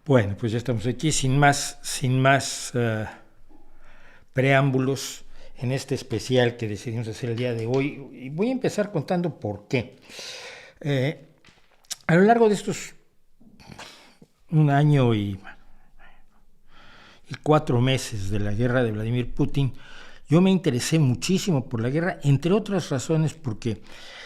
Bueno, pues ya estamos aquí sin más preámbulos en este especial que decidimos hacer el día de hoy. Y voy a empezar contando por qué. Eh, a lo largo de estos un año y 4 meses de la guerra de Vladimir Putin, yo me interesé muchísimo por la guerra, entre otras razones porque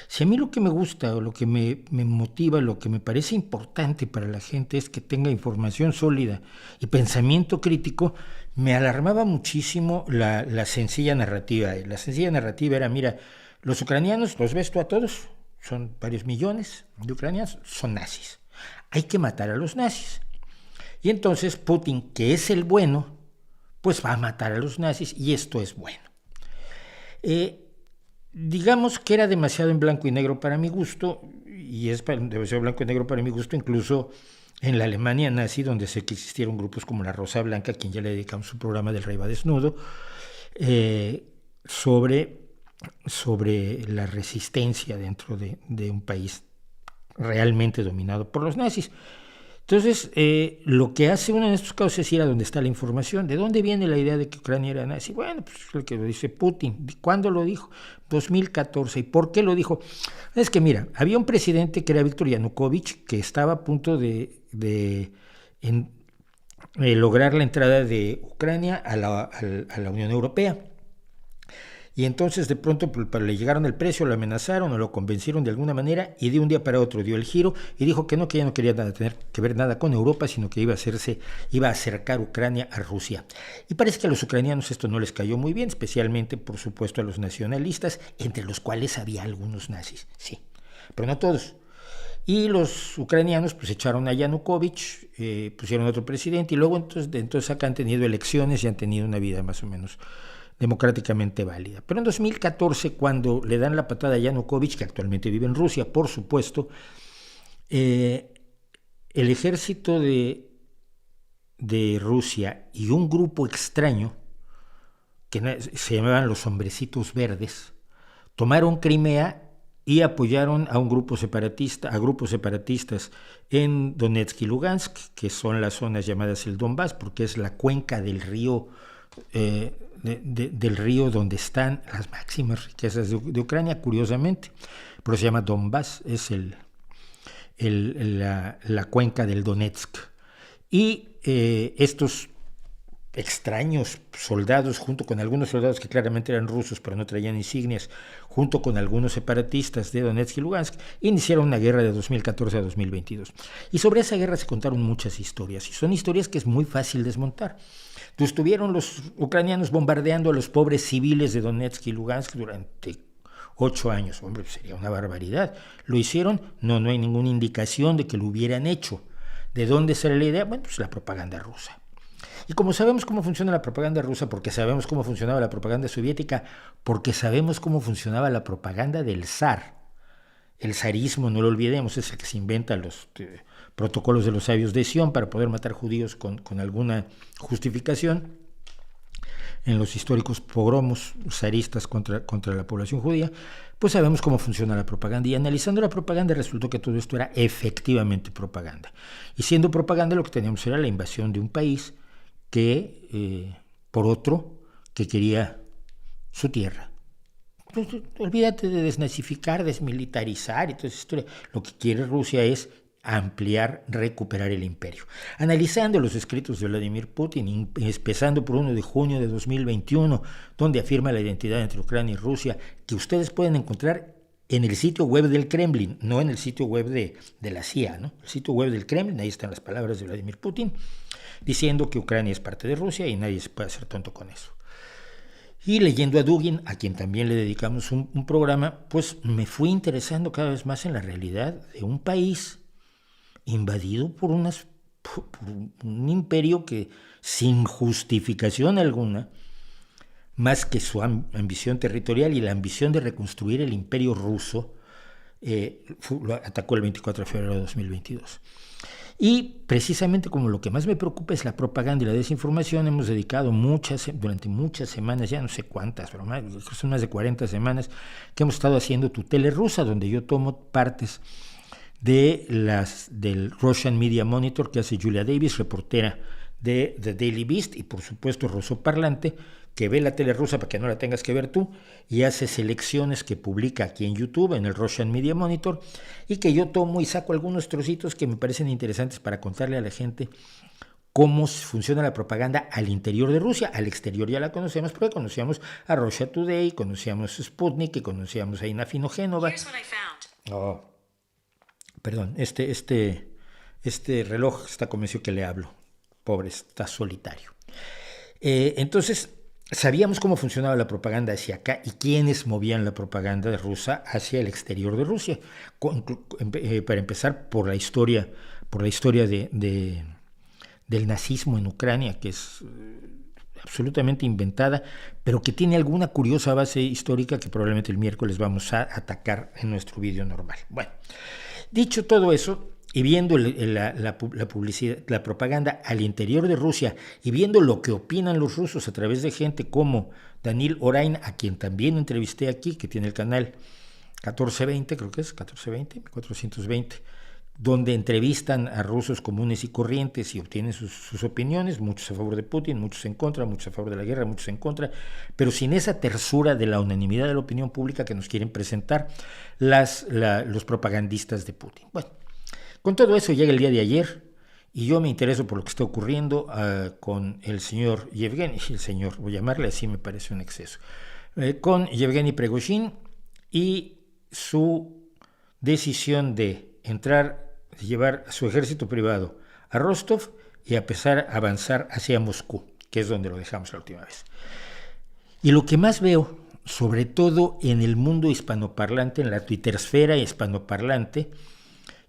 si a mí lo que me gusta o lo que me motiva, lo que me parece importante para la gente es que tenga información sólida y pensamiento crítico, me alarmaba muchísimo la sencilla narrativa. La sencilla narrativa era, mira, los ucranianos, los ves tú a todos, son varios millones de ucranianos, son nazis. Hay que matar a los nazis. Y entonces Putin, que es el bueno, pues va a matar a los nazis y esto es bueno. Digamos que era demasiado en blanco y negro para mi gusto, y es demasiado blanco y negro para mi gusto incluso en la Alemania nazi, donde sé que existieron grupos como la Rosa Blanca, a quien ya le dedicamos su programa del Rey va desnudo, sobre la resistencia dentro de un país realmente dominado por los nazis. Entonces, lo que hace uno en estos casos es ir a donde está la información. ¿De dónde viene la idea de que Ucrania era nazi? Bueno, pues lo que lo dice Putin. ¿Cuándo lo dijo? 2014. ¿Y por qué lo dijo? Es que mira, había un presidente que era Víctor Yanukovych, que estaba a punto de lograr la entrada de Ucrania a la Unión Europea. Y entonces de pronto le llegaron el precio, lo amenazaron o lo convencieron de alguna manera y de un día para otro dio el giro y dijo que ya no quería tener que ver nada con Europa, sino que iba a acercar Ucrania a Rusia. Y parece que a los ucranianos esto no les cayó muy bien, especialmente por supuesto a los nacionalistas, entre los cuales había algunos nazis, sí, pero no todos. Y los ucranianos pues echaron a Yanukovych, pusieron a otro presidente y luego entonces acá han tenido elecciones y han tenido una vida más o menos democráticamente válida. Pero en 2014, cuando le dan la patada a Yanukovych, que actualmente vive en Rusia, por supuesto, el ejército de Rusia y un grupo extraño, que se llamaban los Hombrecitos Verdes, tomaron Crimea y apoyaron a grupos separatistas en Donetsk y Lugansk, que son las zonas llamadas el Donbass, porque es la cuenca del río del río donde están las máximas riquezas de Ucrania, curiosamente, pero se llama Donbass, es la cuenca del Donetsk. Y estos extraños soldados, junto con algunos soldados que claramente eran rusos, pero no traían insignias, junto con algunos separatistas de Donetsk y Lugansk, iniciaron una guerra de 2014 a 2022. Y sobre esa guerra se contaron muchas historias, y son historias que es muy fácil desmontar. Estuvieron los ucranianos bombardeando a los pobres civiles de Donetsk y Lugansk durante 8 años. Hombre, sería una barbaridad. ¿Lo hicieron? No hay ninguna indicación de que lo hubieran hecho. ¿De dónde sale la idea? Bueno, pues la propaganda rusa. Y como sabemos cómo funciona la propaganda rusa, porque sabemos cómo funcionaba la propaganda soviética, porque sabemos cómo funcionaba la propaganda del zar. El zarismo, no lo olvidemos, es el que se inventa los protocolos de los sabios de Sion para poder matar judíos con alguna justificación en los históricos pogromos zaristas contra la población judía. Pues sabemos cómo funciona la propaganda, y analizando la propaganda resultó que todo esto era efectivamente propaganda. Y siendo propaganda, lo que teníamos era la invasión de un país por otro que quería su tierra. Entonces, olvídate de desnazificar, desmilitarizar y toda esa historia. Lo que quiere Rusia es ampliar, recuperar el imperio. Analizando los escritos de Vladimir Putin, empezando por 1 de junio de 2021, donde afirma la identidad entre Ucrania y Rusia, que ustedes pueden encontrar en el sitio web del Kremlin, no en el sitio web de la CIA, ¿no? El sitio web del Kremlin, ahí están las palabras de Vladimir Putin, diciendo que Ucrania es parte de Rusia y nadie se puede hacer tonto con eso. Y leyendo a Dugin, a quien también le dedicamos un programa, pues me fui interesando cada vez más en la realidad de un país invadido por un imperio que, sin justificación alguna, más que su ambición territorial y la ambición de reconstruir el imperio ruso, lo atacó el 24 de febrero de 2022. Y precisamente como lo que más me preocupa es la propaganda y la desinformación, hemos dedicado durante muchas semanas, ya no sé cuántas, pero son más de 40 semanas, que hemos estado haciendo Tutela Rusa, donde yo tomo partes del Russian Media Monitor que hace Julia Davis, reportera de The Daily Beast, y por supuesto rusoparlante, que ve la tele rusa para que no la tengas que ver tú, y hace selecciones que publica aquí en YouTube, en el Russian Media Monitor, y que yo tomo y saco algunos trocitos que me parecen interesantes para contarle a la gente cómo funciona la propaganda al interior de Rusia. Al exterior ya la conocemos, porque conocíamos a Russia Today, conocíamos a Sputnik, y conocíamos a Inafino Génova. Oh, perdón, este reloj está convencido que le hablo. Pobre, está solitario. Entonces, sabíamos cómo funcionaba la propaganda hacia acá y quiénes movían la propaganda rusa hacia el exterior de Rusia. Para empezar, por la historia del nazismo en Ucrania, que es absolutamente inventada, pero que tiene alguna curiosa base histórica que probablemente el miércoles vamos a atacar en nuestro vídeo normal. Bueno, dicho todo eso, y viendo la publicidad, la propaganda al interior de Rusia, y viendo lo que opinan los rusos a través de gente como Danil Orain, a quien también entrevisté aquí, que tiene el canal 1420, creo que es 420, donde entrevistan a rusos comunes y corrientes y obtienen sus opiniones, muchos a favor de Putin, muchos en contra, muchos a favor de la guerra, muchos en contra, pero sin esa tersura de la unanimidad de la opinión pública que nos quieren presentar los propagandistas de Putin. Bueno, con todo eso llega el día de ayer y yo me intereso por lo que está ocurriendo con el señor Yevgeny, voy a llamarle así, me parece un exceso, con Yevgeny Prigozhin y su decisión de llevar a su ejército privado a Rostov y a empezar a avanzar hacia Moscú, que es donde lo dejamos la última vez. Y lo que más veo, sobre todo en el mundo hispanoparlante, en la twittersfera hispanoparlante,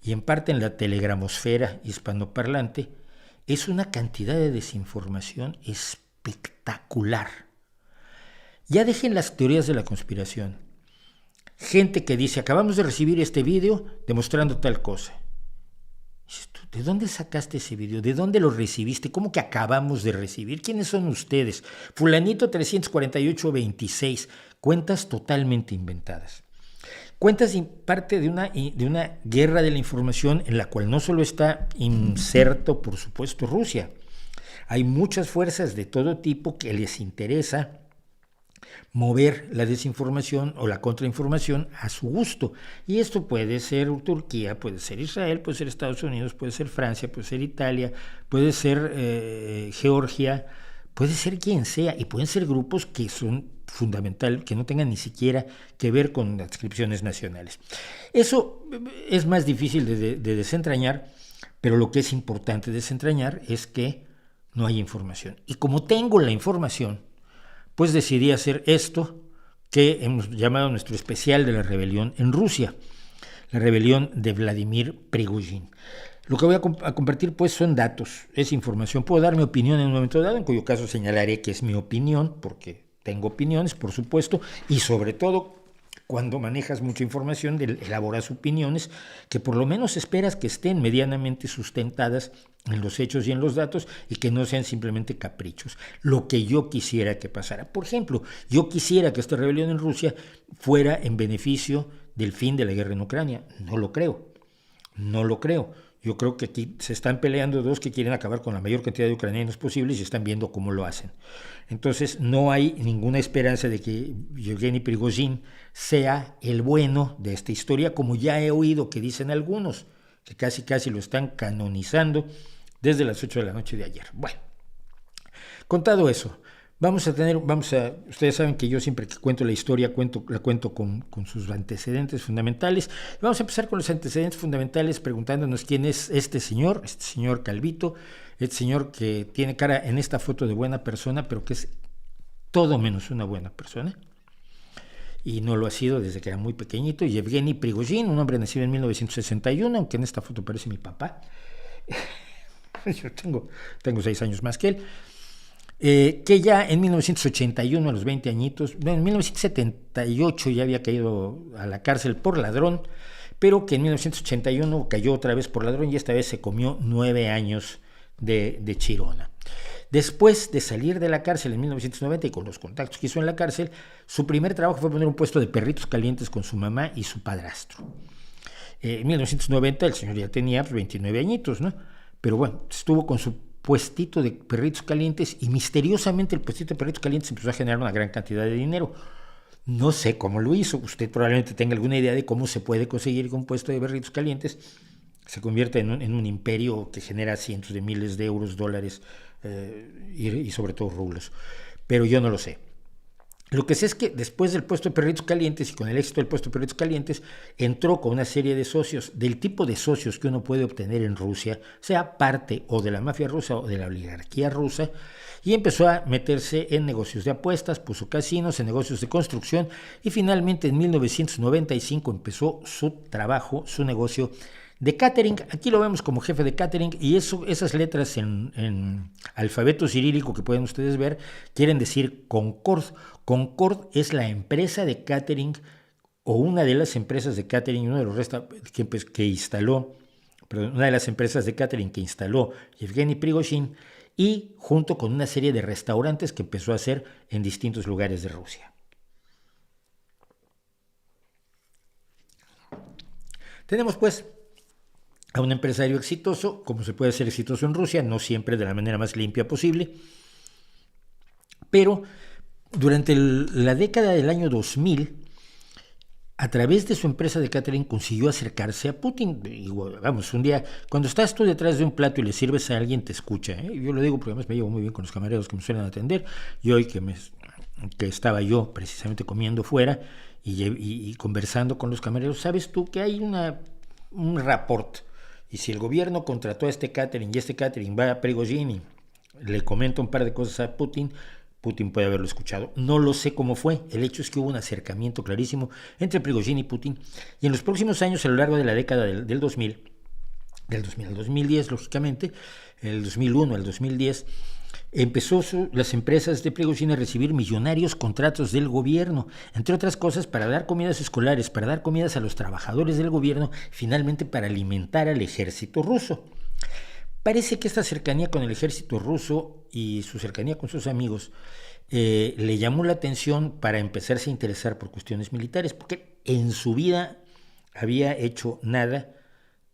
y en parte en la telegramosfera hispanoparlante, es una cantidad de desinformación espectacular. Ya dejen las teorías de la conspiración. Gente que dice, acabamos de recibir este video demostrando tal cosa. ¿De dónde sacaste ese video? ¿De dónde lo recibiste? ¿Cómo que acabamos de recibir? ¿Quiénes son ustedes? Fulanito 34826. Cuentas totalmente inventadas. Cuentas parte de una guerra de la información en la cual no solo está inserto, por supuesto, Rusia. Hay muchas fuerzas de todo tipo que les interesa mover la desinformación o la contrainformación a su gusto. Y esto puede ser Turquía, puede ser Israel, puede ser Estados Unidos, puede ser Francia, puede ser Italia, puede ser Georgia, puede ser quien sea, y pueden ser grupos que son fundamental, que no tengan ni siquiera que ver con adscripciones nacionales. Eso es más difícil de desentrañar, pero lo que es importante desentrañar es que no hay información. Y como tengo la información, pues decidí hacer esto que hemos llamado nuestro especial de la rebelión en Rusia, la rebelión de Vladimir Prigozhin. Lo que voy a compartir pues son datos, es información. Puedo dar mi opinión en un momento dado, en cuyo caso señalaré que es mi opinión, porque tengo opiniones, por supuesto, y sobre todo cuando manejas mucha información, elaboras opiniones que por lo menos esperas que estén medianamente sustentadas en los hechos y en los datos y que no sean simplemente caprichos. Lo que yo quisiera que pasara. Por ejemplo, yo quisiera que esta rebelión en Rusia fuera en beneficio del fin de la guerra en Ucrania. No lo creo. Yo creo que aquí se están peleando dos que quieren acabar con la mayor cantidad de ucranianos posibles y están viendo cómo lo hacen. Entonces no hay ninguna esperanza de que Yevgeny Prigozhin sea el bueno de esta historia, como ya he oído que dicen algunos, que casi lo están canonizando desde las 8 de la noche de ayer. Bueno, contado eso, ustedes saben que yo siempre que cuento la historia la cuento con sus antecedentes fundamentales. Vamos a empezar con los antecedentes fundamentales preguntándonos quién es este señor Calvito, este señor que tiene cara en esta foto de buena persona, pero que es todo menos una buena persona, y no lo ha sido desde que era muy pequeñito. Yevgeny Prigozhin, un hombre nacido en 1961, aunque en esta foto parece mi papá. Yo tengo 6 años más que él. Que ya en 1981, a los 20 añitos, en 1978 ya había caído a la cárcel por ladrón, pero que en 1981 cayó otra vez por ladrón y esta vez se comió 9 años de chirona. Después de salir de la cárcel en 1990 y con los contactos que hizo en la cárcel, su primer trabajo fue poner un puesto de perritos calientes con su mamá y su padrastro. En 1990 el señor ya tenía 29 añitos, ¿no? Pero bueno, estuvo con su puestito de perritos calientes y misteriosamente el puestito de perritos calientes empezó a generar una gran cantidad de dinero. No sé cómo lo hizo, usted probablemente tenga alguna idea de cómo se puede conseguir que un puesto de perritos calientes se convierta en un imperio que genera cientos de miles de euros, dólares y sobre todo rublos. Pero yo no lo sé. Lo que sé es que después del puesto de perritos calientes y con el éxito del puesto de perritos calientes, entró con una serie de socios, del tipo de socios que uno puede obtener en Rusia, sea parte o de la mafia rusa o de la oligarquía rusa, y empezó a meterse en negocios de apuestas, puso casinos, en negocios de construcción, y finalmente en 1995 empezó su trabajo, su negocio de catering. Aquí lo vemos como jefe de catering, y esas letras en alfabeto cirílico que pueden ustedes ver quieren decir Concord. Concord es la empresa de catering o una de las empresas de catering, uno de los que instaló, perdón, una de las empresas de catering que instaló Yevgeny Prigozhin, y junto con una serie de restaurantes que empezó a hacer en distintos lugares de Rusia. Tenemos pues a un empresario exitoso, como se puede ser exitoso en Rusia, no siempre de la manera más limpia posible, pero durante la década del año 2000, a través de su empresa de catering consiguió acercarse a Putin. Y, vamos, un día, cuando estás tú detrás de un plato y le sirves a alguien, te escucha. Yo lo digo porque además me llevo muy bien con los camareros que me suelen atender. Y hoy que estaba yo precisamente comiendo fuera y conversando con los camareros, sabes tú que hay un rapport. Y si el gobierno contrató a este catering y este catering va a Prigozhin y le comenta un par de cosas a Putin puede haberlo escuchado. No lo sé cómo fue. El hecho es que hubo un acercamiento clarísimo entre Prigozhin y Putin. Y en los próximos años, a lo largo de la década del 2000 al 2010, lógicamente, el 2001 al 2010, empezó las empresas de Prigozhin a recibir millonarios contratos del gobierno, entre otras cosas para dar comidas escolares, para dar comidas a los trabajadores del gobierno, finalmente para alimentar al ejército ruso. Parece que esta cercanía con el ejército ruso y su cercanía con sus amigos le llamó la atención para empezarse a interesar por cuestiones militares, porque en su vida había hecho nada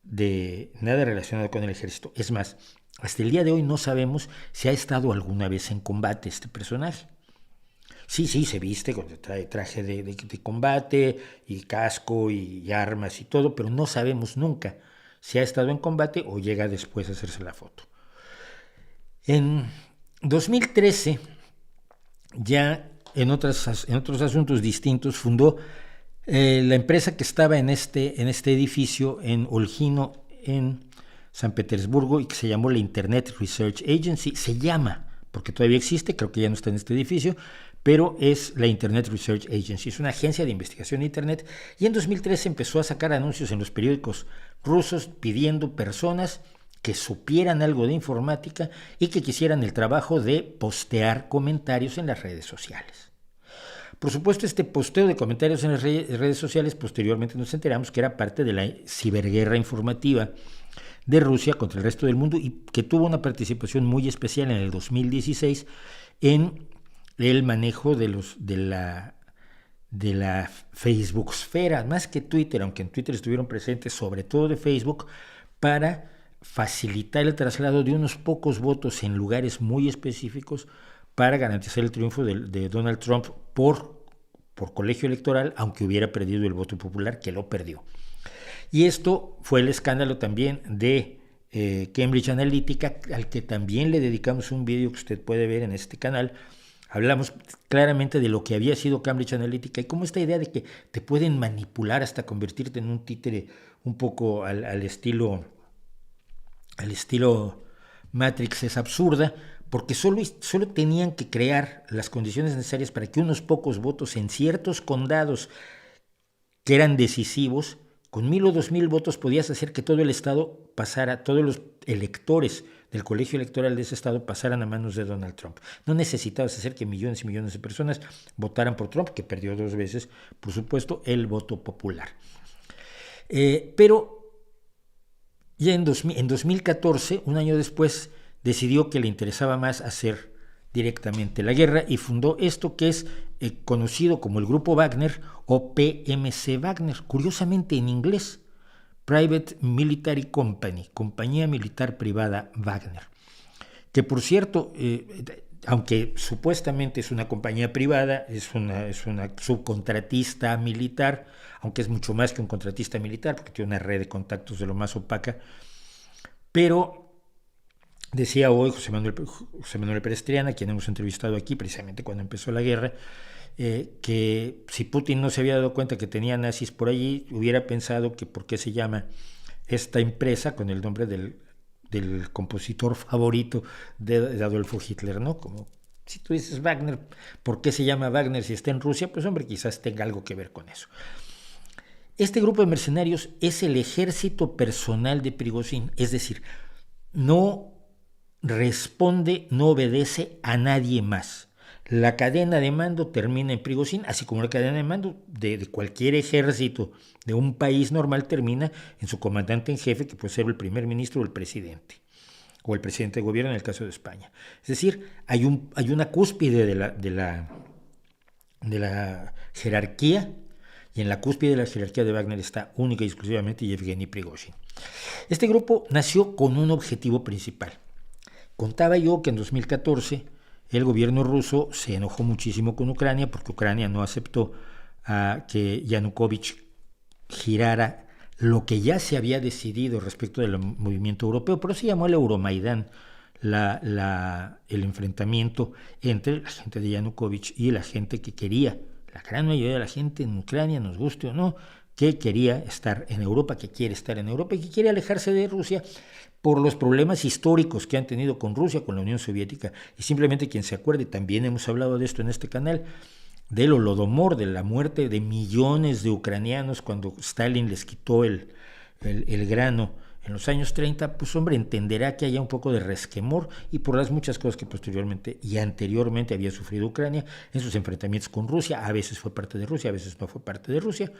relacionado con el ejército. Es más, hasta el día de hoy no sabemos si ha estado alguna vez en combate este personaje. Sí, se viste, trae traje de combate y casco y armas y todo, pero no sabemos nunca si ha estado en combate o llega después a hacerse la foto. En 2013, ya en otros asuntos distintos, fundó la empresa que estaba en este edificio en Olgino, en San Petersburgo, y que se llamó la Internet Research Agency. Se llama, porque todavía existe, creo que ya no está en este edificio, pero es la Internet Research Agency, es una agencia de investigación de Internet, y en 2013 empezó a sacar anuncios en los periódicos rusos pidiendo personas que supieran algo de informática y que quisieran el trabajo de postear comentarios en las redes sociales. Por supuesto, este posteo de comentarios en las redes sociales, posteriormente nos enteramos que era parte de la ciberguerra informativa de Rusia contra el resto del mundo y que tuvo una participación muy especial en el 2016 en el manejo de la Facebookfera, más que Twitter, aunque en Twitter estuvieron presentes, sobre todo de Facebook, para facilitar el traslado de unos pocos votos en lugares muy específicos para garantizar el triunfo de Donald Trump por colegio electoral, aunque hubiera perdido el voto popular, que lo perdió. Y esto fue el escándalo también de Cambridge Analytica, al que también le dedicamos un video que usted puede ver en este canal. Hablamos claramente de lo que había sido Cambridge Analytica y cómo esta idea de que te pueden manipular hasta convertirte en un títere un poco al estilo Matrix es absurda, porque solo tenían que crear las condiciones necesarias para que unos pocos votos en ciertos condados que eran decisivos, con 1,000 o 2,000 votos podías hacer que todo el estado pasara, todos los electores del colegio electoral de ese estado pasaran a manos de Donald Trump. No necesitabas hacer que millones y millones de personas votaran por Trump, que perdió 2 veces, por supuesto, el voto popular. Pero ya en 2014, un año después, decidió que le interesaba más hacer directamente la guerra y fundó esto que es conocido como el Grupo Wagner o PMC Wagner, curiosamente en inglés, Private Military Company, compañía militar privada Wagner, que por cierto, aunque supuestamente es una compañía privada, es una subcontratista militar, aunque es mucho más que un contratista militar, porque tiene una red de contactos de lo más opaca, pero decía hoy José Manuel Pérez Triana, quien hemos entrevistado aquí precisamente cuando empezó la guerra, que si Putin no se había dado cuenta que tenía nazis por allí, hubiera pensado que por qué se llama esta empresa con el nombre del compositor favorito de Adolfo Hitler, ¿no? Como si tú dices Wagner, ¿por qué se llama Wagner si está en Rusia? Pues hombre, quizás tenga algo que ver con eso. Este grupo de mercenarios es el ejército personal de Prigozhin, es decir, no responde, no obedece a nadie más. La cadena de mando termina en Prigozhin, así como la cadena de mando de cualquier ejército de un país normal termina en su comandante en jefe, que puede ser el primer ministro o el presidente de gobierno en el caso de España. Es decir, hay una cúspide de la jerarquía, y en la cúspide de la jerarquía de Wagner está única y exclusivamente Yevgeny Prigozhin. Este grupo nació con un objetivo principal. Contaba yo que en 2014 el gobierno ruso se enojó muchísimo con Ucrania porque Ucrania no aceptó que Yanukovych girara lo que ya se había decidido respecto del movimiento europeo, pero se llamó el Euromaidán, el enfrentamiento entre la gente de Yanukovych y la gente que quería, la gran mayoría de la gente en Ucrania, nos guste o no, que quería estar en Europa, que quiere estar en Europa y que quiere alejarse de Rusia por los problemas históricos que han tenido con Rusia, con la Unión Soviética. Y simplemente quien se acuerde, también hemos hablado de esto en este canal, del Holodomor, de la muerte de millones de ucranianos cuando Stalin les quitó el grano en los años 30, pues hombre, entenderá que haya un poco de resquemor y por las muchas cosas que posteriormente y anteriormente había sufrido Ucrania en sus enfrentamientos con Rusia. A veces fue parte de Rusia, a veces no fue parte de Rusia.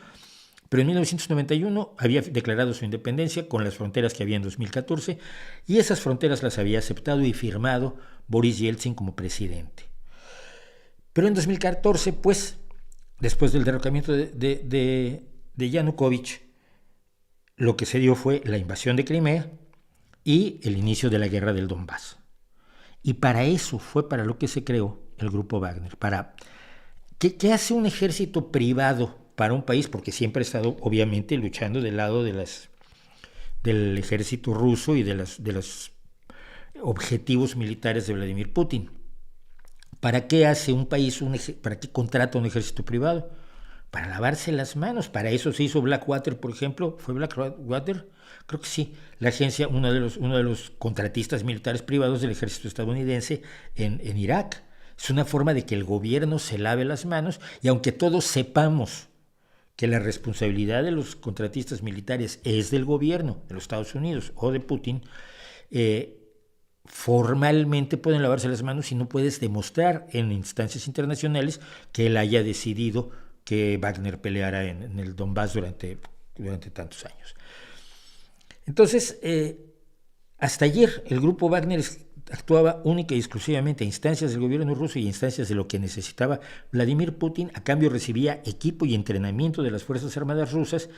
Pero en 1991 había declarado su independencia con las fronteras que había en 2014 y esas fronteras las había aceptado y firmado Boris Yeltsin como presidente. Pero en 2014, pues, después del derrocamiento de Yanukovych, lo que se dio fue la invasión de Crimea y el inicio de la guerra del Donbass. Y para eso fue para lo que se creó el grupo Wagner. ¿Qué hace un ejército privado para un país? Porque siempre ha estado, obviamente, luchando del lado del ejército ruso y de los objetivos militares de Vladimir Putin. ¿Para qué hace un país, para qué contrata un ejército privado? Para lavarse las manos. Para eso se hizo Blackwater, por ejemplo. ¿Fue Blackwater? Creo que sí. La agencia, uno de los contratistas militares privados del ejército estadounidense en Irak. Es una forma de que el gobierno se lave las manos y aunque todos sepamos que la responsabilidad de los contratistas militares es del gobierno de los Estados Unidos o de Putin, formalmente pueden lavarse las manos si no puedes demostrar en instancias internacionales que él haya decidido que Wagner peleara en el Donbass durante tantos años. Entonces, hasta ayer el grupo Wagner actuaba única y exclusivamente a instancias del gobierno ruso y a instancias de lo que necesitaba Vladimir Putin. A cambio recibía equipo y entrenamiento de las Fuerzas Armadas rusas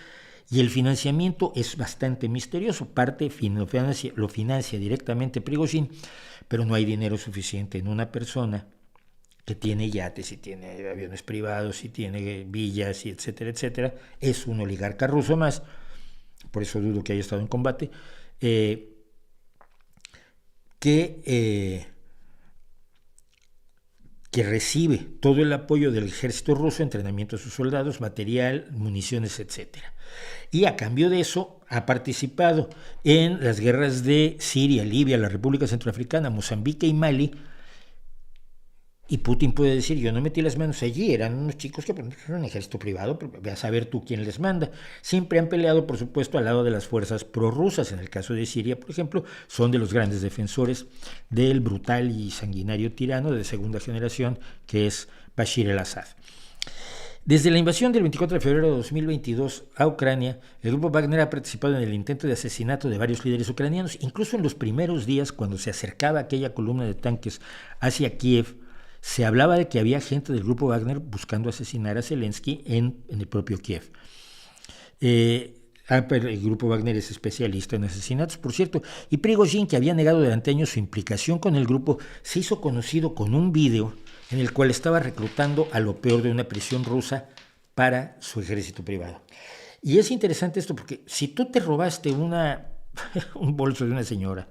y el financiamiento es bastante misterioso. Parte lo financia directamente Prigozhin, pero no hay dinero suficiente en una persona que tiene yates y tiene aviones privados y tiene villas y etcétera, etcétera. Es un oligarca ruso más, por eso dudo que haya estado en combate, que recibe todo el apoyo del ejército ruso, entrenamiento a sus soldados, material, municiones, etc. Y a cambio de eso ha participado en las guerras de Siria, Libia, la República Centroafricana, Mozambique y Mali. Y Putin puede decir, yo no metí las manos allí, eran unos chicos que eran un ejército privado, pero ve a saber tú quién les manda. Siempre han peleado, por supuesto, al lado de las fuerzas prorrusas. En el caso de Siria, por ejemplo, son de los grandes defensores del brutal y sanguinario tirano de segunda generación, que es Bashir al-Assad. Desde la invasión del 24 de febrero de 2022 a Ucrania, el grupo Wagner ha participado en el intento de asesinato de varios líderes ucranianos, incluso en los primeros días, cuando se acercaba aquella columna de tanques hacia Kiev. Se hablaba de que había gente del grupo Wagner buscando asesinar a Zelensky en el propio Kiev. Pero el grupo Wagner es especialista en asesinatos, por cierto. Y Prigozhin, que había negado durante años su implicación con el grupo, se hizo conocido con un video en el cual estaba reclutando a lo peor de una prisión rusa para su ejército privado. Y es interesante esto porque si tú te robaste un bolso de una señora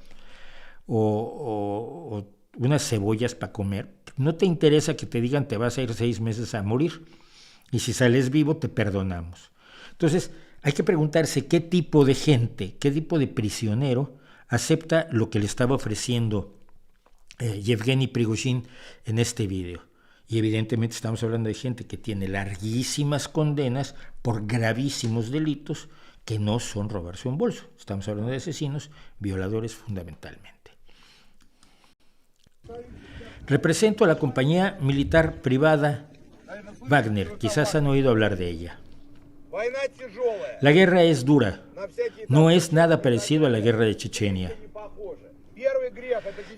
o unas cebollas para comer, no te interesa que te digan te vas a ir 6 meses a morir y si sales vivo te perdonamos. Entonces hay que preguntarse qué tipo de gente, qué tipo de prisionero acepta lo que le estaba ofreciendo Yevgeny Prigozhin en este video. Y evidentemente estamos hablando de gente que tiene larguísimas condenas por gravísimos delitos que no son robarse un bolso. Estamos hablando de asesinos, violadores fundamentalmente. Represento a la compañía militar privada Wagner. Quizás han oído hablar de ella. La guerra es dura. No es nada parecido a la guerra de Chechenia.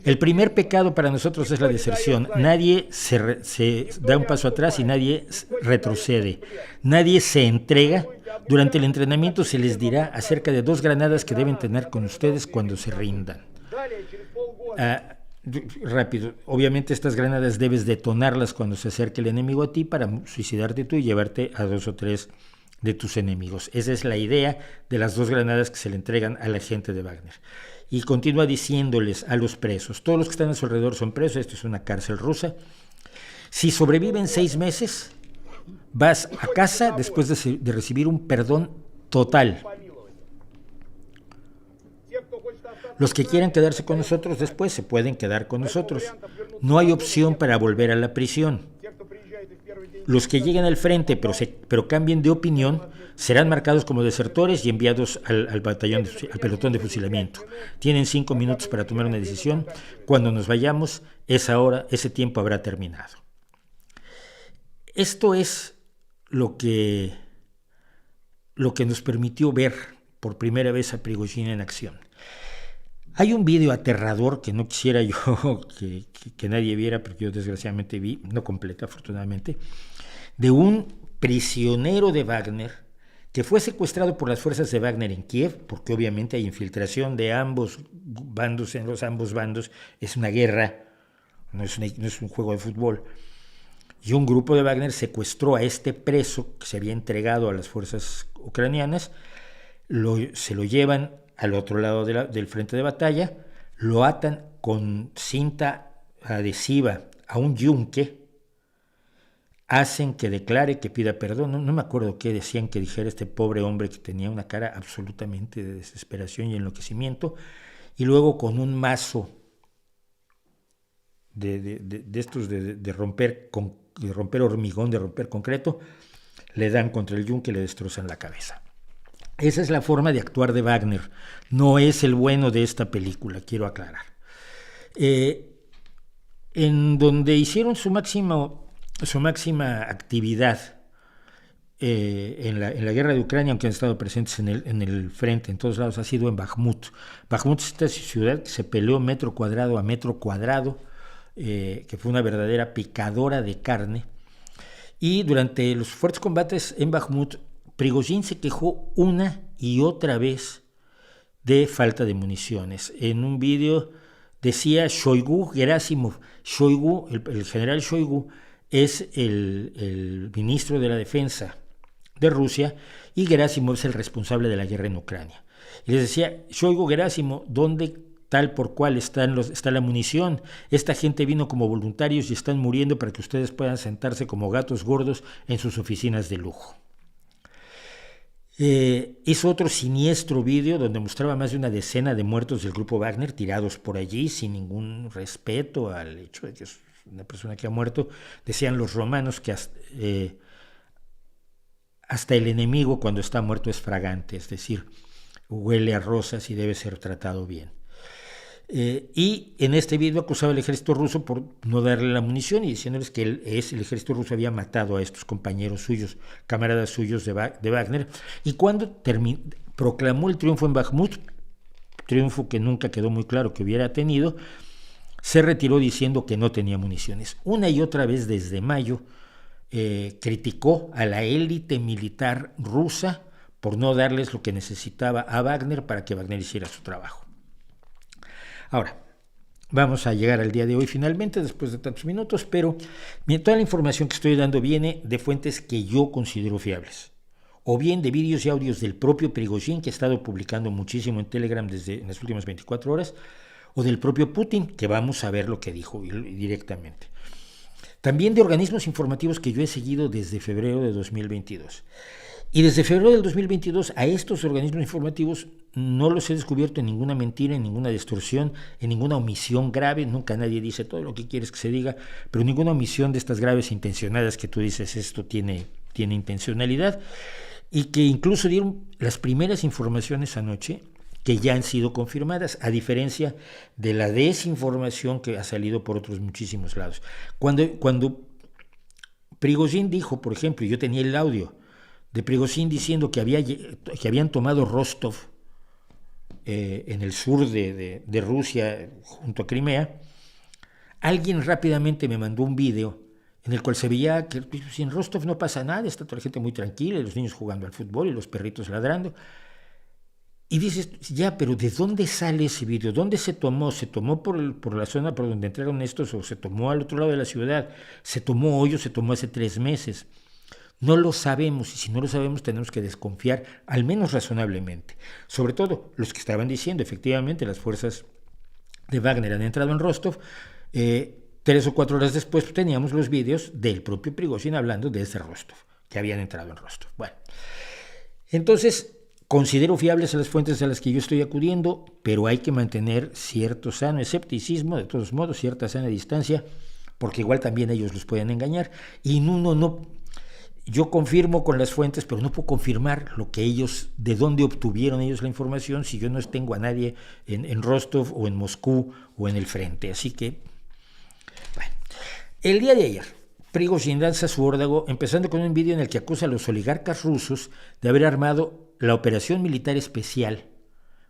El primer pecado para nosotros es la deserción. Nadie se da un paso atrás y nadie retrocede. Nadie se entrega. Durante el entrenamiento se les dirá acerca de 2 granadas que deben tener con ustedes cuando se rindan. Rápido, obviamente estas granadas debes detonarlas cuando se acerque el enemigo a ti para suicidarte tú y llevarte a 2 o 3 de tus enemigos. Esa es la idea de las 2 granadas que se le entregan a la gente de Wagner. Y continúa diciéndoles a los presos, todos los que están a su alrededor son presos, esto es una cárcel rusa. Si sobreviven 6 meses, vas a casa después de recibir un perdón total. Los que quieran quedarse con nosotros después se pueden quedar con nosotros. No hay opción para volver a la prisión. Los que lleguen al frente pero cambien de opinión serán marcados como desertores y enviados al pelotón de fusilamiento. Tienen 5 minutos para tomar una decisión. Cuando nos vayamos, ese tiempo habrá terminado. Esto es lo que nos permitió ver por primera vez a Prigozhin en acción. Hay un video aterrador que no quisiera yo que nadie viera, porque yo desgraciadamente vi, no completa afortunadamente, de un prisionero de Wagner que fue secuestrado por las fuerzas de Wagner en Kiev, porque obviamente hay infiltración de ambos bandos, en los ambos bandos, es una guerra, no es un juego de fútbol. Y un grupo de Wagner secuestró a este preso que se había entregado a las fuerzas ucranianas, se lo llevan al otro lado del frente de batalla, lo atan con cinta adhesiva a un yunque, hacen que declare, que pida perdón, no me acuerdo qué decían que dijera este pobre hombre que tenía una cara absolutamente de desesperación y enloquecimiento, y luego con un mazo de estos de romper hormigón, de romper concreto, le dan contra el yunque y le destrozan la cabeza. Esa es la forma de actuar de Wagner, no es el bueno de esta película, quiero aclarar. En donde hicieron su máxima actividad en la guerra de Ucrania, aunque han estado presentes en el frente, en todos lados, ha sido en Bakhmut. Bakhmut es esta ciudad que se peleó metro cuadrado a metro cuadrado, que fue una verdadera picadora de carne. Y durante los fuertes combates en Bakhmut, Prigozhin se quejó una y otra vez de falta de municiones. En un video decía Shoigu Gerasimov. Shoigu, el general Shoigu, es el ministro de la defensa de Rusia y Gerasimov es el responsable de la guerra en Ucrania. Y les decía, Shoigu, Gerasimov, ¿dónde tal por cual está la munición? Esta gente vino como voluntarios y están muriendo para que ustedes puedan sentarse como gatos gordos en sus oficinas de lujo. Hizo otro siniestro vídeo donde mostraba más de una decena de muertos del grupo Wagner tirados por allí sin ningún respeto al hecho de que es una persona que ha muerto. Decían los romanos que hasta el enemigo cuando está muerto es fragante, es decir, huele a rosas y debe ser tratado bien. Y en este video acusaba al ejército ruso por no darle la munición y diciéndoles que el ejército ruso había matado a estos compañeros suyos, camaradas suyos de Wagner. Y cuando proclamó el triunfo en Bakhmut, triunfo que nunca quedó muy claro que hubiera tenido, se retiró diciendo que no tenía municiones. Una y otra vez desde mayo criticó a la élite militar rusa por no darles lo que necesitaba a Wagner para que Wagner hiciera su trabajo. Ahora, vamos a llegar al día de hoy finalmente, después de tantos minutos, pero toda la información que estoy dando viene de fuentes que yo considero fiables, o bien de vídeos y audios del propio Prigozhin, que ha estado publicando muchísimo en Telegram en las últimas 24 horas, o del propio Putin, que vamos a ver lo que dijo directamente. También de organismos informativos que yo he seguido desde febrero de 2022. Y desde febrero del 2022 a estos organismos informativos no los he descubierto en ninguna mentira, en ninguna distorsión, en ninguna omisión grave. Nunca nadie dice todo lo que quieres que se diga, pero ninguna omisión de estas graves intencionadas que tú dices, esto tiene intencionalidad, y que incluso dieron las primeras informaciones anoche que ya han sido confirmadas, a diferencia de la desinformación que ha salido por otros muchísimos lados. Cuando Prigozhin dijo, por ejemplo, yo tenía el audio de Prigozhin diciendo que habían tomado Rostov en el sur de Rusia, junto a Crimea, alguien rápidamente me mandó un video en el cual se veía que en Rostov no pasa nada, está toda la gente muy tranquila, y los niños jugando al fútbol y los perritos ladrando. Y dices, ya, pero ¿de dónde sale ese video? ¿Dónde se tomó? ¿Se tomó por la zona por donde entraron estos o se tomó al otro lado de la ciudad? ¿Se tomó hoy o se tomó hace 3 meses? No lo sabemos, y si no lo sabemos tenemos que desconfiar, al menos razonablemente. Sobre todo los que estaban diciendo, efectivamente, las fuerzas de Wagner han entrado en Rostov. 3 o 4 horas después teníamos los vídeos del propio Prigozhin hablando de ese Rostov, que habían entrado en Rostov. Bueno, entonces considero fiables a las fuentes a las que yo estoy acudiendo, pero hay que mantener cierto sano escepticismo, de todos modos, cierta sana distancia, porque igual también ellos los pueden engañar. Y yo confirmo con las fuentes, pero no puedo confirmar de dónde obtuvieron ellos la información si yo no tengo a nadie en Rostov o en Moscú o en el frente. Así que, bueno. El día de ayer, Prigozhin lanza su órdago, empezando con un vídeo en el que acusa a los oligarcas rusos de haber armado la operación militar especial,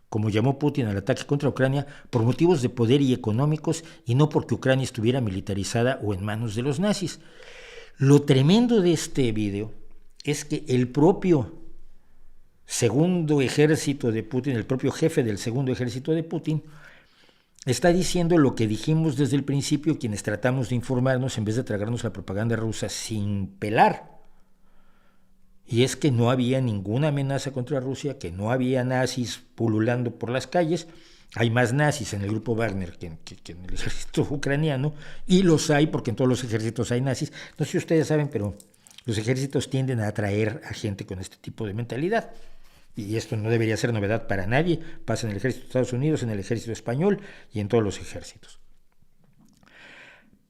como llamó Putin al ataque contra Ucrania, por motivos de poder y económicos, y no porque Ucrania estuviera militarizada o en manos de los nazis. Lo tremendo de este video es que el propio segundo ejército de Putin, el propio jefe del segundo ejército de Putin, está diciendo lo que dijimos desde el principio quienes tratamos de informarnos en vez de tragarnos la propaganda rusa sin pelar. Y es que no había ninguna amenaza contra Rusia, que no había nazis pululando por las calles. Hay más nazis en el grupo Wagner que en el ejército ucraniano, y los hay porque en todos los ejércitos hay nazis. No sé si ustedes saben, pero los ejércitos tienden a atraer a gente con este tipo de mentalidad. Y esto no debería ser novedad para nadie. Pasa en el ejército de Estados Unidos, en el ejército español y en todos los ejércitos.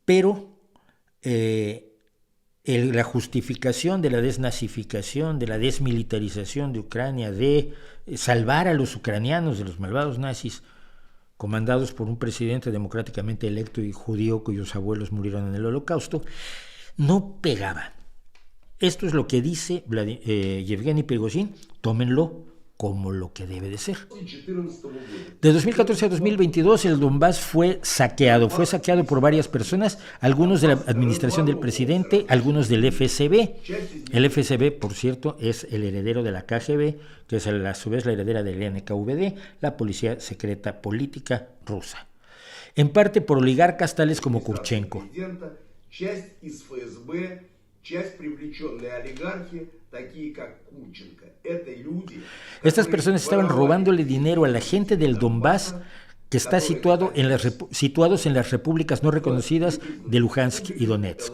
Pero la justificación de la desnazificación, de la desmilitarización de Ucrania, de salvar a los ucranianos de los malvados nazis, comandados por un presidente democráticamente electo y judío cuyos abuelos murieron en el Holocausto, no pegaba. Esto es lo que dice Yevgeny Prigozhin, tómenlo como lo que debe de ser. De 2014 a 2022 el Donbass fue saqueado por varias personas, algunos de la administración del presidente, algunos del FSB. El FSB, por cierto, es el heredero de la KGB, que es a su vez la heredera del NKVD, la policía secreta política rusa. En parte por oligarcas tales como Kurchenko. Estas personas estaban robándole dinero a la gente del Donbass, que está situados en las repúblicas no reconocidas de Luhansk y Donetsk.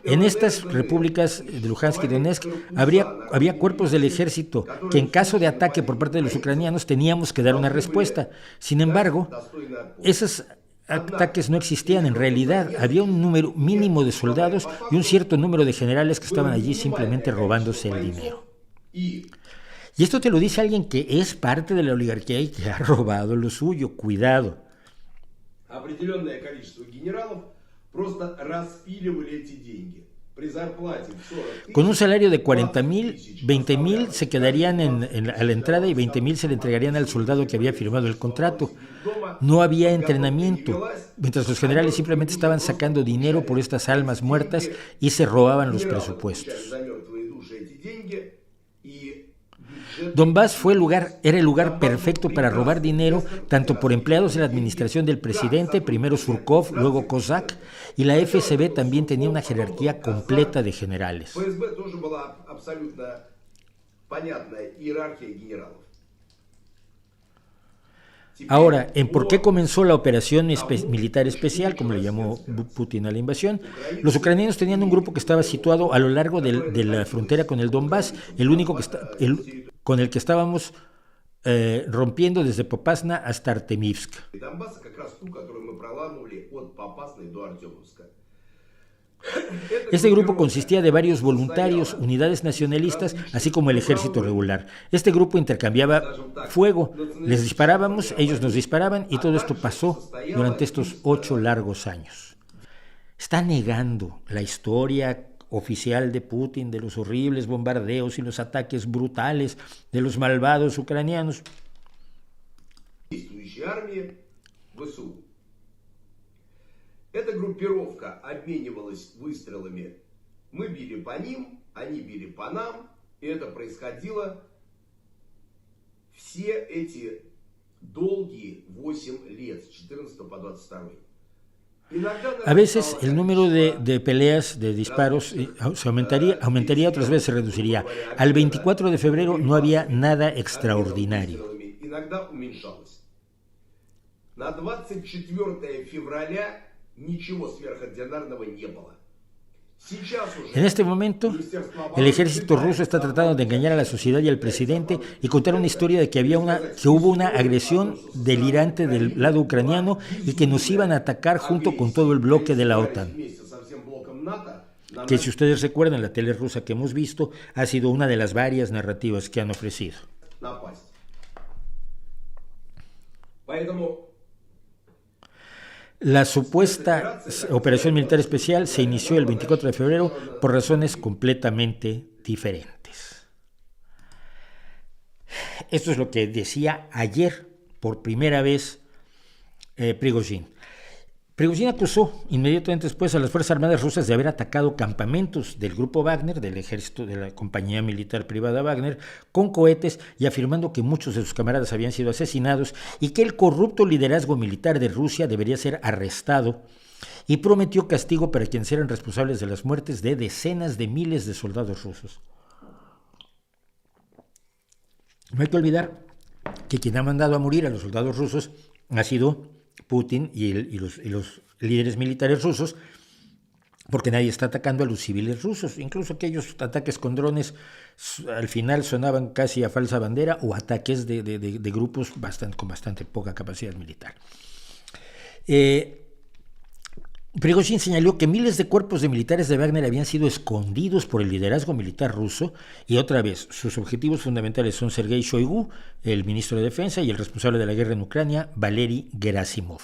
En estas repúblicas de Luhansk y Donetsk había cuerpos del ejército que en caso de ataque por parte de los ucranianos teníamos que dar una respuesta. Sin embargo, esos ataques no existían en realidad. Había un número mínimo de soldados y un cierto número de generales que estaban allí simplemente robándose el dinero. Y esto te lo dice alguien que es parte de la oligarquía y que ha robado lo suyo. Cuidado. Con un salario de 40,000, 20,000 se quedarían a la entrada y 20,000 se le entregarían al soldado que había firmado el contrato. No había entrenamiento, mientras los generales simplemente estaban sacando dinero por estas almas muertas y se robaban los presupuestos. Donbass era el lugar perfecto para robar dinero, tanto por empleados de la administración del presidente, primero Surkov, luego Kozak, y la FSB también tenía una jerarquía completa de generales. Ahora, en por qué comenzó la operación militar especial, como le llamó Putin a la invasión, los ucranianos tenían un grupo que estaba situado a lo largo de la frontera con el Donbass, el único con el que estábamos rompiendo desde Popasna hasta Artemivsk. Este grupo consistía de varios voluntarios, unidades nacionalistas, así como el ejército regular. Este grupo intercambiaba fuego, les disparábamos, ellos nos disparaban y todo esto pasó durante estos 8 largos años. Está negando la historia oficial de Putin, de los horribles bombardeos y los ataques brutales de los malvados ucranianos. Эта группировка обменивалась выстрелами. Мы били по ним, они били по нам, и это происходило все эти долгие 8 лет, с 14 по 22. A veces el número de peleas, de disparos, se aumentaría, otras veces se reduciría. Al 24 de febrero no había nada extraordinario. На 24 февраля ничего сверхординарного не было. En este momento, el ejército ruso está tratando de engañar a la sociedad y al presidente y contar una historia de que hubo una agresión delirante del lado ucraniano y que nos iban a atacar junto con todo el bloque de la OTAN. Que si ustedes recuerdan, la tele rusa que hemos visto ha sido una de las varias narrativas que han ofrecido. La supuesta operación militar especial se inició el 24 de febrero por razones completamente diferentes. Esto es lo que decía ayer por primera vez Prigozhin. Prigozhin acusó inmediatamente después a las Fuerzas Armadas rusas de haber atacado campamentos del grupo Wagner, del ejército de la compañía militar privada Wagner, con cohetes y afirmando que muchos de sus camaradas habían sido asesinados y que el corrupto liderazgo militar de Rusia debería ser arrestado, y prometió castigo para quienes eran responsables de las muertes de decenas de miles de soldados rusos. No hay que olvidar que quien ha mandado a morir a los soldados rusos ha sido Putin y los líderes militares rusos, porque nadie está atacando a los civiles rusos. Incluso aquellos ataques con drones al final sonaban casi a falsa bandera, o ataques de grupos con bastante poca capacidad militar. Prigozhin señaló que miles de cuerpos de militares de Wagner habían sido escondidos por el liderazgo militar ruso, y otra vez, sus objetivos fundamentales son Sergei Shoigu, el ministro de Defensa, y el responsable de la guerra en Ucrania, Valery Gerasimov.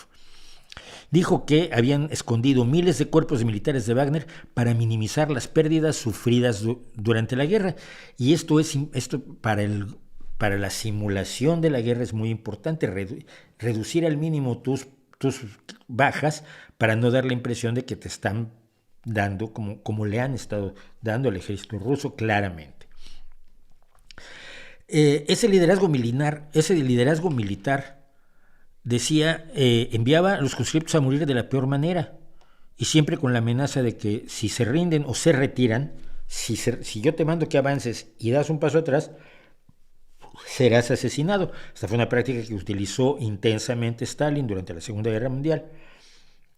Dijo que habían escondido miles de cuerpos de militares de Wagner para minimizar las pérdidas sufridas durante la guerra, y esto para la simulación de la guerra es muy importante, reducir al mínimo tus bajas para no dar la impresión de que te están dando como le han estado dando al ejército ruso claramente. Ese liderazgo militar decía, enviaba a los conscriptos a morir de la peor manera, y siempre con la amenaza de que si se rinden o se retiran, si yo te mando que avances y das un paso atrás, serás asesinado. Esta fue una práctica que utilizó intensamente Stalin durante la Segunda Guerra Mundial.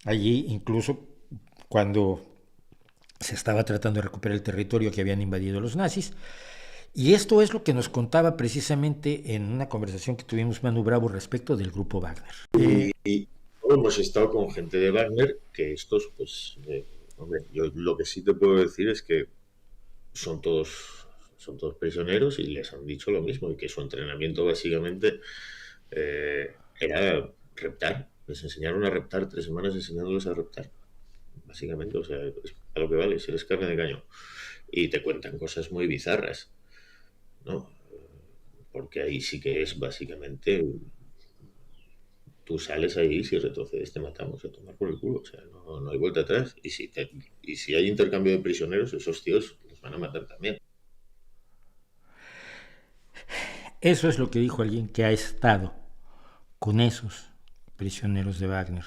Allí, incluso cuando se estaba tratando de recuperar el territorio que habían invadido los nazis. Y esto es lo que nos contaba precisamente en una conversación que tuvimos Manu Bravo respecto del grupo Wagner. Y hemos estado con gente de Wagner que estos, pues, hombre, yo lo que sí te puedo decir es que son todos prisioneros, y les han dicho lo mismo, y que su entrenamiento básicamente era reptar. Les enseñaron a reptar, 3 semanas enseñándoles a reptar, básicamente. O sea, es a lo que vale, si eres carne de cañón. Y te cuentan cosas muy bizarras, ¿no? Porque ahí sí que es básicamente, tú sales ahí, si retrocedes te matamos, a tomar por el culo. O sea, no hay vuelta atrás. Y si hay intercambio de prisioneros, esos tíos los van a matar también. Eso es lo que dijo alguien que ha estado con esos prisioneros de Wagner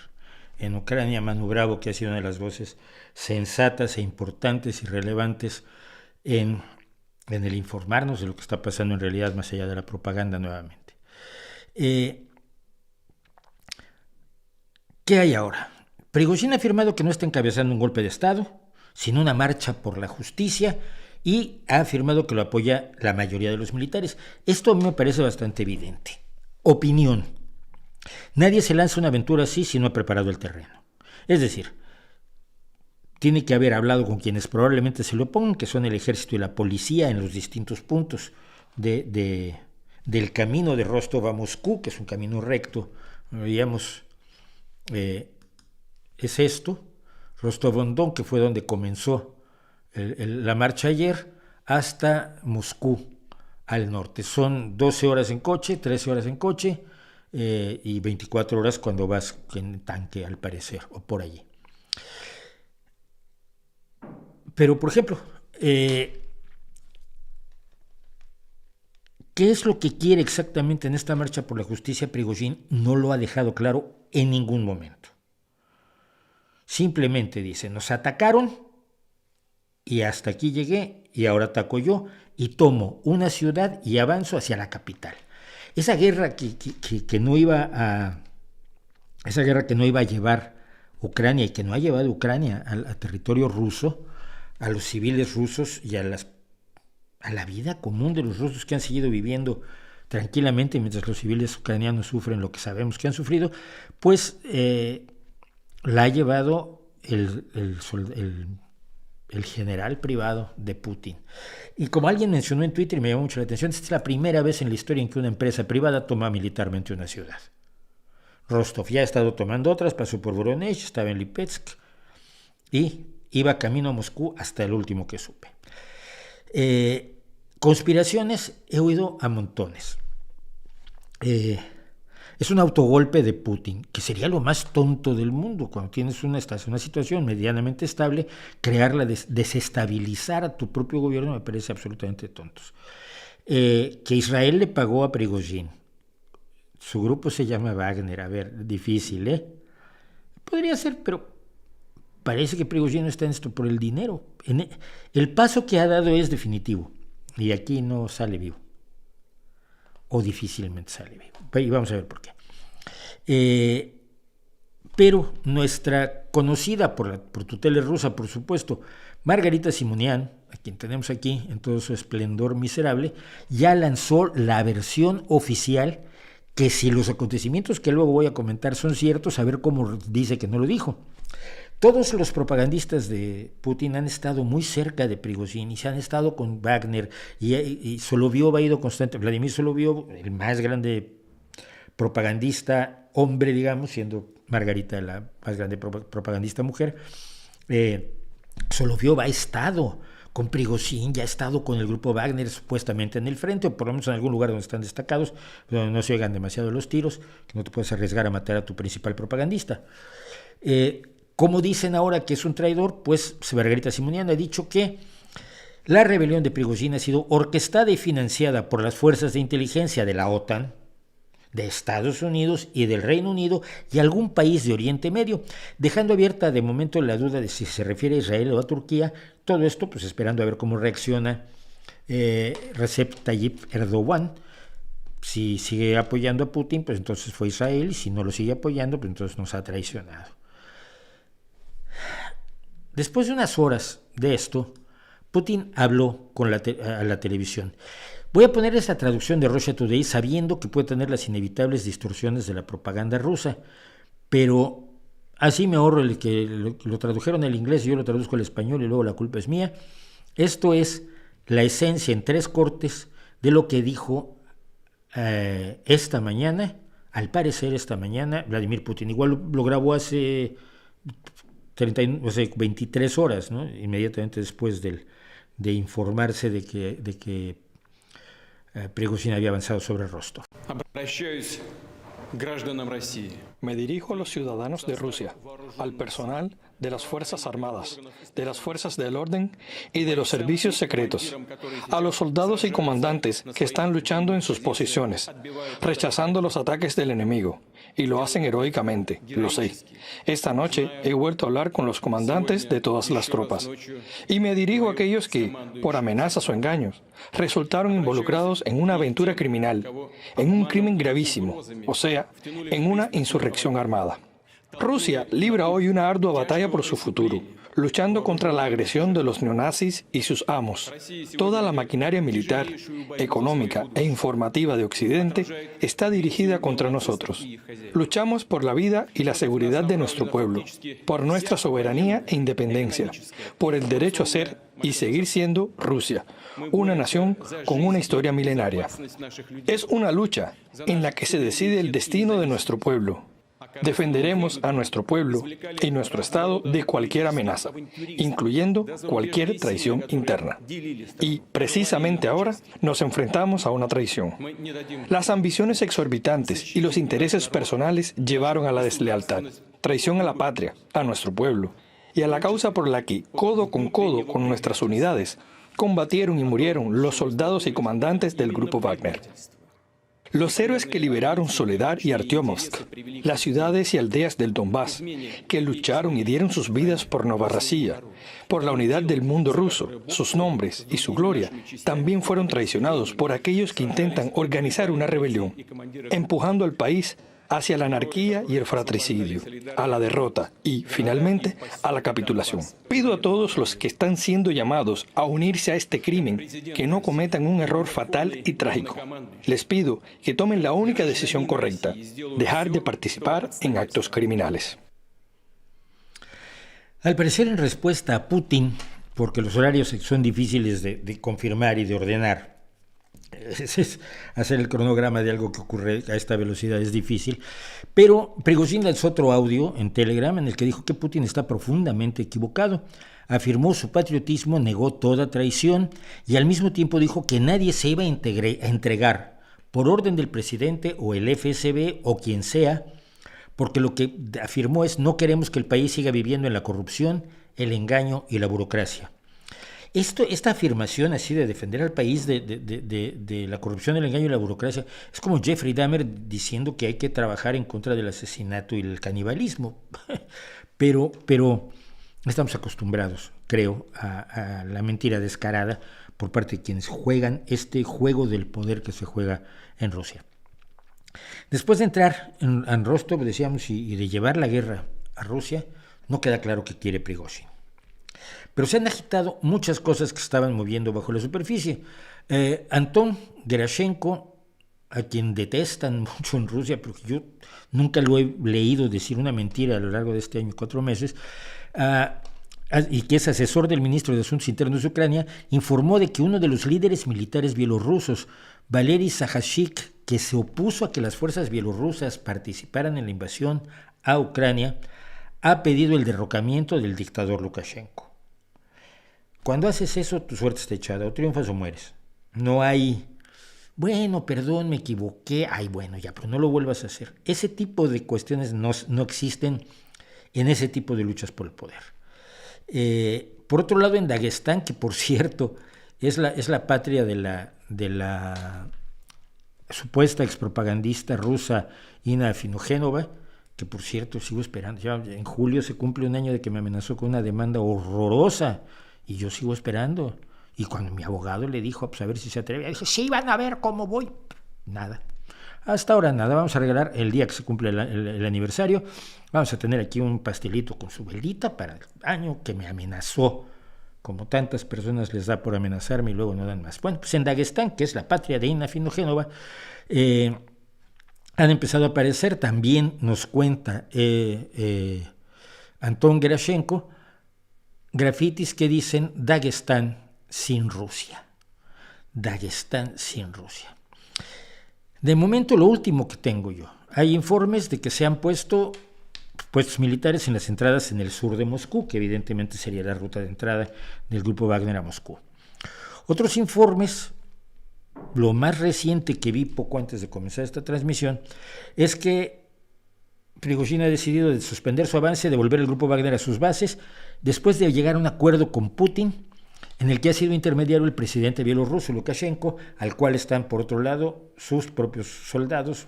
en Ucrania. Manu Bravo, que ha sido una de las voces sensatas e importantes y relevantes en el informarnos de lo que está pasando en realidad, más allá de la propaganda nuevamente. ¿Qué hay ahora? Prigozhin ha afirmado que no está encabezando un golpe de Estado, sino una marcha por la justicia, y ha afirmado que lo apoya la mayoría de los militares. Esto a mí me parece bastante evidente. Opinión. Nadie se lanza una aventura así si no ha preparado el terreno. Es decir, tiene que haber hablado con quienes probablemente se lo opongan, que son el ejército y la policía en los distintos puntos del camino de Rostov a Moscú, que es un camino recto. Digamos, es esto, Rostov-on-Don, que fue donde comenzó la marcha ayer, hasta Moscú, al norte. Son 12 horas en coche, 13 horas en coche, y 24 horas cuando vas en tanque, al parecer, o por allí. Pero, por ejemplo, ¿qué es lo que quiere exactamente en esta marcha por la justicia? Prigozhin no lo ha dejado claro en ningún momento. Simplemente dice, nos atacaron y hasta aquí llegué y ahora ataco yo y tomo una ciudad y avanzo hacia la capital. Esa guerra que no iba a llevar Ucrania y que no ha llevado Ucrania a territorio ruso, a los civiles rusos y a la vida común de los rusos que han seguido viviendo tranquilamente mientras los civiles ucranianos sufren lo que sabemos que han sufrido, pues la ha llevado el general privado de Putin. Y como alguien mencionó en Twitter y me llamó mucho la atención, esta es la primera vez en la historia en que una empresa privada toma militarmente una ciudad. Rostov ya ha estado tomando otras, pasó por Voronezh, estaba en Lipetsk y iba camino a Moscú hasta el último que supe. Conspiraciones he oído a montones. Es un autogolpe de Putin, que sería lo más tonto del mundo cuando tienes una situación medianamente estable. Crearla, desestabilizar a tu propio gobierno me parece absolutamente tontos. Que Israel le pagó a Prigozhin. Su grupo se llama Wagner. A ver, difícil, ¿eh? Podría ser, pero parece que Prigozhin no está en esto por el dinero. El paso que ha dado es definitivo y aquí no sale vivo. O difícilmente sale vivo. Y vamos a ver por qué. Pero nuestra conocida por tu tele rusa, por supuesto, Margarita Simonian, a quien tenemos aquí en todo su esplendor miserable, ya lanzó la versión oficial, que si los acontecimientos que luego voy a comentar son ciertos, a ver cómo dice que no lo dijo. Todos los propagandistas de Putin han estado muy cerca de Prigozhin y se han estado con Wagner y Solovyov ha ido constante. Vladimir Solovyov, el más grande propagandista hombre, digamos, siendo Margarita la más grande propagandista mujer, Solovyov ha estado con Prigozhin, ya ha estado con el grupo Wagner supuestamente en el frente, o por lo menos en algún lugar donde están destacados, donde no se oigan demasiado los tiros, que no te puedes arriesgar a matar a tu principal propagandista. Como dicen ahora que es un traidor, pues Margarita Simonian ha dicho que la rebelión de Prigozhin ha sido orquestada y financiada por las fuerzas de inteligencia de la OTAN, de Estados Unidos y del Reino Unido y algún país de Oriente Medio, dejando abierta de momento la duda de si se refiere a Israel o a Turquía. Todo esto pues esperando a ver cómo reacciona Recep Tayyip Erdogan. Si sigue apoyando a Putin, pues entonces fue Israel, y si no lo sigue apoyando, pues entonces nos ha traicionado. Después de unas horas de esto, Putin habló a la televisión. Voy a poner esta traducción de Russia Today sabiendo que puede tener las inevitables distorsiones de la propaganda rusa, pero así me ahorro el que lo tradujeron al inglés y yo lo traduzco al español y luego la culpa es mía. Esto es la esencia en 3 cortes de lo que dijo esta mañana, al parecer esta mañana, Vladimir Putin. Igual lo grabó hace 23 horas, ¿no? Inmediatamente después de informarse de que Prigozhin había avanzado sobre Rostov. Me dirijo a los ciudadanos de Rusia, al personal de las Fuerzas Armadas, de las Fuerzas del Orden y de los servicios secretos, a los soldados y comandantes que están luchando en sus posiciones, rechazando los ataques del enemigo, y lo hacen heroicamente, lo sé. Esta noche he vuelto a hablar con los comandantes de todas las tropas, y me dirijo a aquellos que, por amenazas o engaños, resultaron involucrados en una aventura criminal, en un crimen gravísimo, o sea, en una insurrección armada. Rusia libra hoy una ardua batalla por su futuro, luchando contra la agresión de los neonazis y sus amos. Toda la maquinaria militar, económica e informativa de Occidente está dirigida contra nosotros. Luchamos por la vida y la seguridad de nuestro pueblo, por nuestra soberanía e independencia, por el derecho a ser y seguir siendo Rusia, una nación con una historia milenaria. Es una lucha en la que se decide el destino de nuestro pueblo. Defenderemos a nuestro pueblo y nuestro Estado de cualquier amenaza, incluyendo cualquier traición interna. Y precisamente ahora nos enfrentamos a una traición. Las ambiciones exorbitantes y los intereses personales llevaron a la deslealtad, traición a la patria, a nuestro pueblo, y a la causa por la que, codo con nuestras unidades, combatieron y murieron los soldados y comandantes del Grupo Wagner. Los héroes que liberaron Soledar y Artyomovsk, las ciudades y aldeas del Donbass, que lucharon y dieron sus vidas por Novorossiya, por la unidad del mundo ruso, sus nombres y su gloria, también fueron traicionados por aquellos que intentan organizar una rebelión, empujando al país hacia la anarquía y el fratricidio, a la derrota y, finalmente, a la capitulación. Pido a todos los que están siendo llamados a unirse a este crimen que no cometan un error fatal y trágico. Les pido que tomen la única decisión correcta, dejar de participar en actos criminales. Al parecer, en respuesta a Putin, porque los horarios son difíciles de confirmar y de ordenar, es hacer el cronograma de algo que ocurre a esta velocidad es difícil, pero Prigozhin lanzó otro audio en Telegram en el que dijo que Putin está profundamente equivocado, afirmó su patriotismo, negó toda traición y al mismo tiempo dijo que nadie se iba a entregar por orden del presidente o el FSB o quien sea, porque lo que afirmó es: no queremos que el país siga viviendo en la corrupción, el engaño y la burocracia. Esta afirmación así de defender al país de la corrupción, el engaño y la burocracia es como Jeffrey Dahmer diciendo que hay que trabajar en contra del asesinato y el canibalismo. pero estamos acostumbrados, creo, a la mentira descarada por parte de quienes juegan este juego del poder que se juega en Rusia. Después de entrar en Rostov, decíamos, y de llevar la guerra a Rusia, no queda claro qué quiere Prigozhin. Pero se han agitado muchas cosas que estaban moviendo bajo la superficie. Anton Gerashenko, a quien detestan mucho en Rusia, porque yo nunca lo he leído decir una mentira a lo largo de este año y 4 meses, y que es asesor del ministro de Asuntos Internos de Ucrania, informó de que uno de los líderes militares bielorrusos, Valery Sahashik, que se opuso a que las fuerzas bielorrusas participaran en la invasión a Ucrania, ha pedido el derrocamiento del dictador Lukashenko. Cuando haces eso, tu suerte está echada, o triunfas o mueres. No hay, bueno, perdón, me equivoqué, ay, bueno, ya, pero no lo vuelvas a hacer. Ese tipo de cuestiones no existen en ese tipo de luchas por el poder. Por otro lado, en Daguestán, que por cierto es la patria de la supuesta expropagandista rusa Ina Afinogénova, que por cierto sigo esperando. Ya en julio se cumple un año de que me amenazó con una demanda horrorosa y yo sigo esperando. Y cuando mi abogado le dijo, pues a ver si se atreve, dije, sí, van a ver cómo voy. Nada. Hasta ahora nada. Vamos a regalar el día que se cumple el aniversario. Vamos a tener aquí un pastelito con su velita para el año que me amenazó, como tantas personas les da por amenazarme y luego no dan más. Bueno, pues en Daguestán, que es la patria de Ina Afinogénova, han empezado a aparecer, también nos cuenta Anton Gerashenko, grafitis que dicen Daguestán sin Rusia. Daguestán sin Rusia. De momento, lo último que tengo yo, hay informes de que se han puesto puestos militares en las entradas en el sur de Moscú, que evidentemente sería la ruta de entrada del grupo Wagner a Moscú. Otros informes, lo más reciente que vi poco antes de comenzar esta transmisión, es que Prigozhin ha decidido suspender su avance, devolver el grupo Wagner a sus bases, después de llegar a un acuerdo con Putin, en el que ha sido intermediario el presidente bielorruso Lukashenko, al cual están, por otro lado, sus propios soldados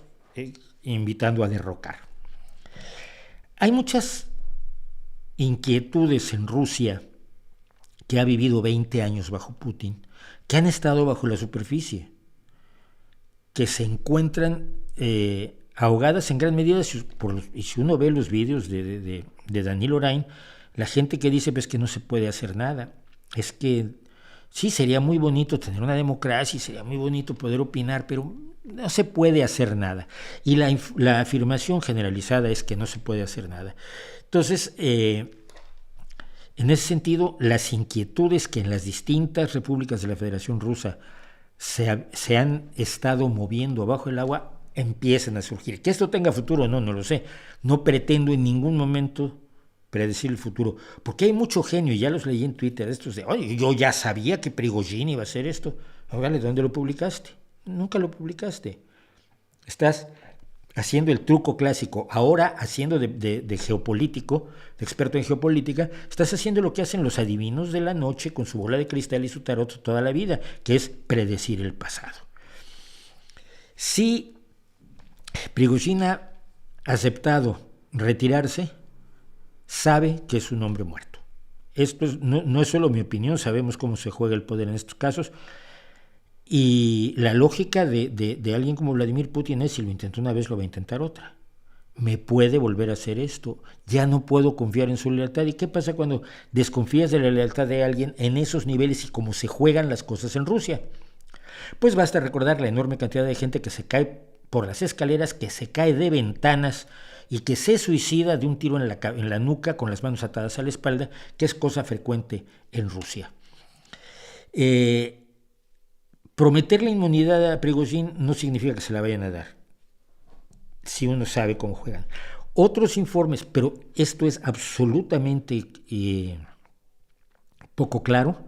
invitando a derrocar. Hay muchas inquietudes en Rusia, que ha vivido 20 años bajo Putin, que han estado bajo la superficie, que se encuentran ahogadas en gran medida, y si uno ve los vídeos de Daniel Orain, la gente que dice pues, que no se puede hacer nada, es que sí, sería muy bonito tener una democracia, sería muy bonito poder opinar, pero no se puede hacer nada. Y la afirmación generalizada es que no se puede hacer nada. Entonces, en ese sentido, las inquietudes que en las distintas repúblicas de la Federación Rusa se han estado moviendo abajo del agua empiezan a surgir. Que esto tenga futuro o no, no lo sé. No pretendo en ningún momento predecir el futuro, porque hay mucho genio, y ya los leí en Twitter, estos de, oye, yo ya sabía que Prigozhin iba a hacer esto. Órale, ¿dónde lo publicaste? Nunca lo publicaste. Estás haciendo el truco clásico, ahora haciendo de geopolítico, de experto en geopolítica, estás haciendo lo que hacen los adivinos de la noche con su bola de cristal y su tarot toda la vida, que es predecir el pasado. Si Prigozhin ha aceptado retirarse, sabe que es un hombre muerto. Esto no es solo mi opinión, sabemos cómo se juega el poder en estos casos, y la lógica de alguien como Vladimir Putin es: si lo intentó una vez, lo va a intentar otra. Me puede volver a hacer esto, ya no puedo confiar en su lealtad. ¿Y qué pasa cuando desconfías de la lealtad de alguien en esos niveles y cómo se juegan las cosas en Rusia? Pues basta recordar la enorme cantidad de gente que se cae por las escaleras, que se cae de ventanas y que se suicida de un tiro en la nuca con las manos atadas a la espalda, que es cosa frecuente en Rusia. Prometer la inmunidad a Prigozhin no significa que se la vayan a dar, si uno sabe cómo juegan. Otros informes, pero esto es absolutamente poco claro,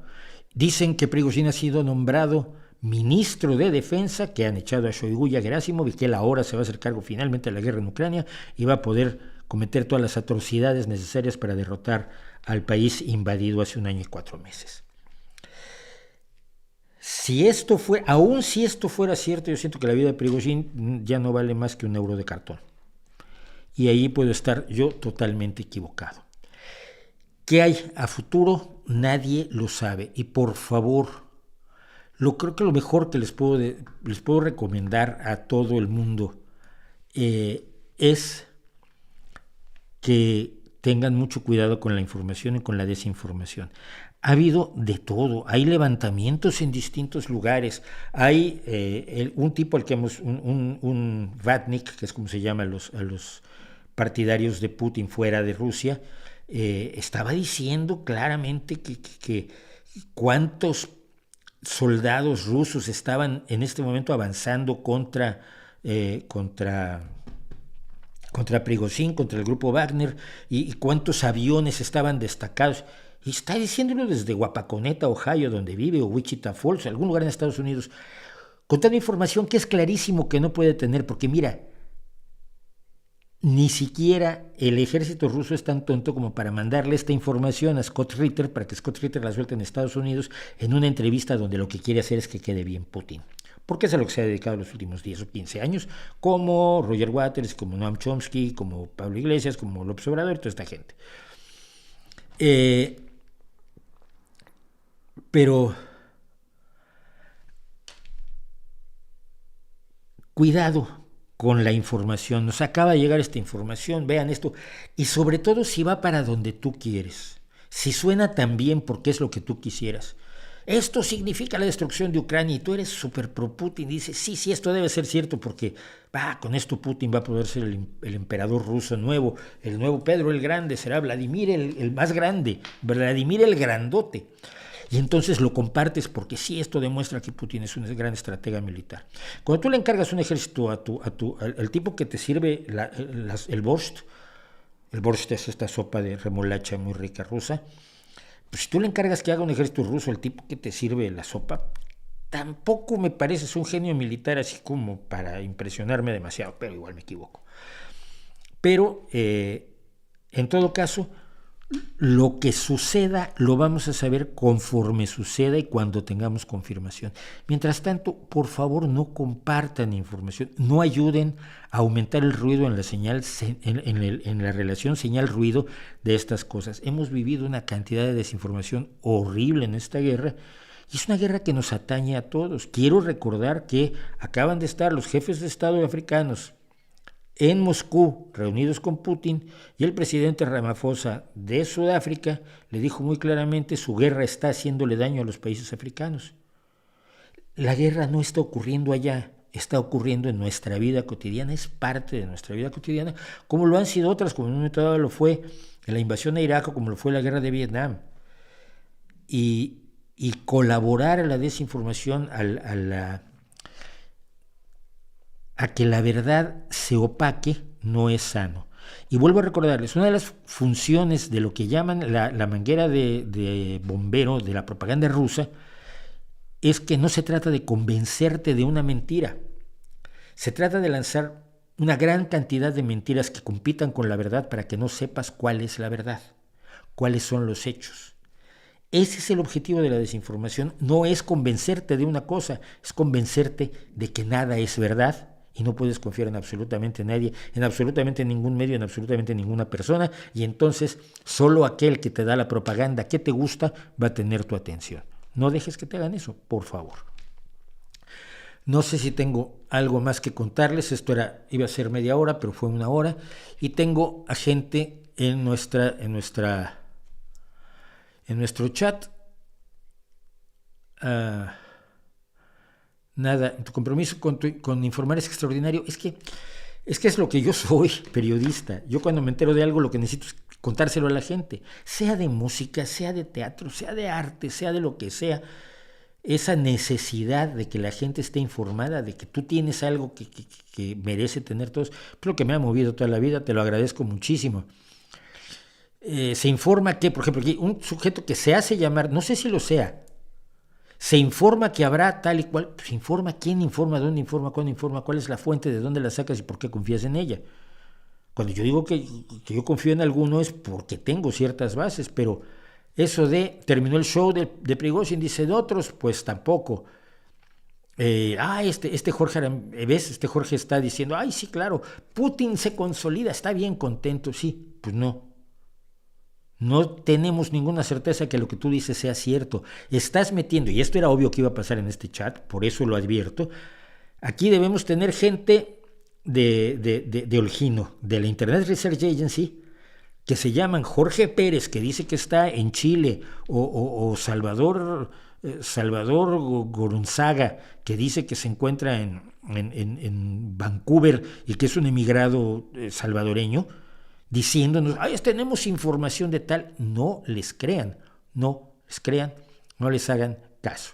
dicen que Prigozhin ha sido nombrado ministro de Defensa, que han echado a Shoigu y a Gerasimov, y que él ahora se va a hacer cargo finalmente de la guerra en Ucrania y va a poder cometer todas las atrocidades necesarias para derrotar al país invadido hace 1 año y 4 meses. Aún si esto fuera cierto, yo siento que la vida de Prigozhin ya no vale más que €1 de cartón. Y ahí puedo estar yo totalmente equivocado. ¿Qué hay a futuro? Nadie lo sabe. Y por favor, creo que lo mejor que les puedo recomendar a todo el mundo es que tengan mucho cuidado con la información y con la desinformación. Ha habido de todo, hay levantamientos en distintos lugares, hay un tipo al que un Vatnik, que es como se llama a los partidarios de Putin fuera de Rusia, estaba diciendo claramente que cuántos soldados rusos estaban en este momento avanzando contra Prigozhin, contra el grupo Wagner, y cuántos aviones estaban destacados. Y está diciéndolo desde Wapakoneta, Ohio, donde vive, o Wichita Falls, algún lugar en Estados Unidos, contando información que es clarísimo que no puede tener, porque mira, ni siquiera el ejército ruso es tan tonto como para mandarle esta información a Scott Ritter, para que Scott Ritter la suelte en Estados Unidos en una entrevista donde lo que quiere hacer es que quede bien Putin. Porque es a lo que se ha dedicado los últimos 10 o 15 años, como Roger Waters, como Noam Chomsky, como Pablo Iglesias, como López Obrador, toda esta gente. Pero cuidado con la información. Nos acaba de llegar esta información, vean esto, y sobre todo si va para donde tú quieres, si suena tan bien porque es lo que tú quisieras. Esto significa la destrucción de Ucrania y tú eres súper pro Putin y dices, sí, esto debe ser cierto porque con esto Putin va a poder ser el emperador ruso nuevo, el nuevo Pedro el Grande, será Vladimir el más grande, Vladimir el grandote. Y entonces lo compartes porque sí, esto demuestra que Putin es un gran estratega militar. Cuando tú le encargas un ejército al tipo que te sirve el borscht es esta sopa de remolacha muy rica rusa, pues si tú le encargas que haga un ejército ruso al tipo que te sirve la sopa, tampoco me pareces un genio militar así como para impresionarme demasiado, pero igual me equivoco. Pero en todo caso, lo que suceda lo vamos a saber conforme suceda y cuando tengamos confirmación. Mientras tanto, por favor, no compartan información, no ayuden a aumentar el ruido en la señal, en la relación señal-ruido de estas cosas. Hemos vivido una cantidad de desinformación horrible en esta guerra, y es una guerra que nos atañe a todos. Quiero recordar que acaban de estar los jefes de Estado africanos en Moscú, reunidos con Putin, y el presidente Ramaphosa de Sudáfrica le dijo muy claramente: su guerra está haciéndole daño a los países africanos. La guerra no está ocurriendo allá, está ocurriendo en nuestra vida cotidiana, es parte de nuestra vida cotidiana, como lo han sido otras, como en un momento dado lo fue en la invasión a Irak o como lo fue la guerra de Vietnam. Y colaborar a la desinformación, a que la verdad se opaque, no es sano. Y vuelvo a recordarles, una de las funciones de lo que llaman la manguera de bombero de la propaganda rusa es que no se trata de convencerte de una mentira, se trata de lanzar una gran cantidad de mentiras que compitan con la verdad para que no sepas cuál es la verdad, cuáles son los hechos. Ese es el objetivo de la desinformación, no es convencerte de una cosa, es convencerte de que nada es verdad y no puedes confiar en absolutamente nadie, en absolutamente ningún medio, en absolutamente ninguna persona, y entonces solo aquel que te da la propaganda que te gusta va a tener tu atención. No dejes que te hagan eso, por favor. No sé si tengo algo más que contarles, esto iba a ser media hora, pero fue una hora, y tengo a gente en nuestro chat. Nada, tu compromiso con informar es extraordinario. Es que es lo que yo soy, periodista. Yo cuando me entero de algo lo que necesito es contárselo a la gente, sea de música, sea de teatro, sea de arte, sea de lo que sea. Esa necesidad de que la gente esté informada, de que tú tienes algo que merece tener todos, es lo que me ha movido toda la vida, te lo agradezco muchísimo. Se informa que, por ejemplo, aquí un sujeto que se hace llamar, no sé si lo sea, se informa que habrá tal y cual, pues informa quién informa, dónde informa, cuándo informa, cuál es la fuente, de dónde la sacas y por qué confías en ella. Cuando yo digo que yo confío en alguno es porque tengo ciertas bases, pero eso de terminó el show de Prigozhin, dice de otros, pues tampoco. Jorge ¿ves? Este Jorge está diciendo, ay, sí, claro, Putin se consolida, está bien contento, sí, pues no. No tenemos ninguna certeza que lo que tú dices sea cierto. Estás metiendo, y esto era obvio que iba a pasar en este chat, por eso lo advierto, aquí debemos tener gente de Olgino, de la Internet Research Agency, que se llaman Jorge Pérez, que dice que está en Chile, o Salvador Gorunzaga, que dice que se encuentra en Vancouver y que es un emigrado salvadoreño, diciéndonos, tenemos información de tal. No les crean, no les hagan caso.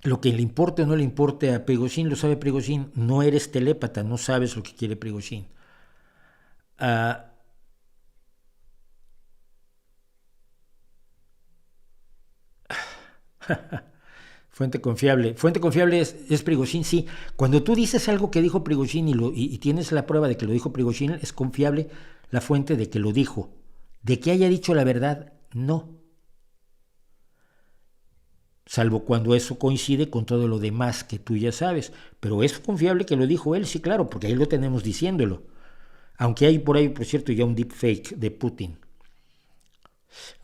Lo que le importe o no le importe a Prigozhin, lo sabe Prigozhin. No eres telépata, no sabes lo que quiere Prigozhin. Fuente confiable es Prigozhin, sí. Cuando tú dices algo que dijo Prigozhin y tienes la prueba de que lo dijo Prigozhin, es confiable la fuente de que lo dijo. De que haya dicho la verdad, no. Salvo cuando eso coincide con todo lo demás que tú ya sabes. Pero es confiable que lo dijo él, sí, claro, porque ahí lo tenemos diciéndolo. Aunque hay por ahí, por cierto, ya un deepfake de Putin.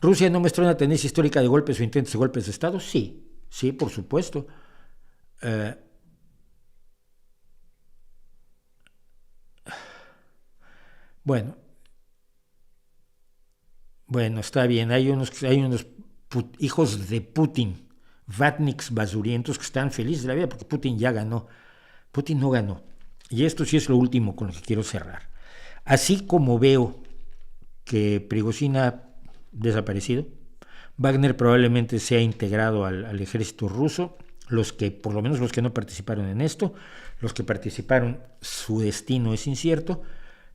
¿Rusia no muestra una tendencia histórica de golpes o intentos de golpes de Estado? Sí. Sí, por supuesto. Bueno, está bien. Hay unos hijos de Putin, vatniks basurientos, que están felices de la vida porque Putin ya ganó. Putin no ganó. Y esto sí es lo último con lo que quiero cerrar. Así como veo que Prigozhin ha desaparecido, Wagner probablemente sea integrado al ejército ruso, por lo menos los que no participaron en esto. Los que participaron, su destino es incierto,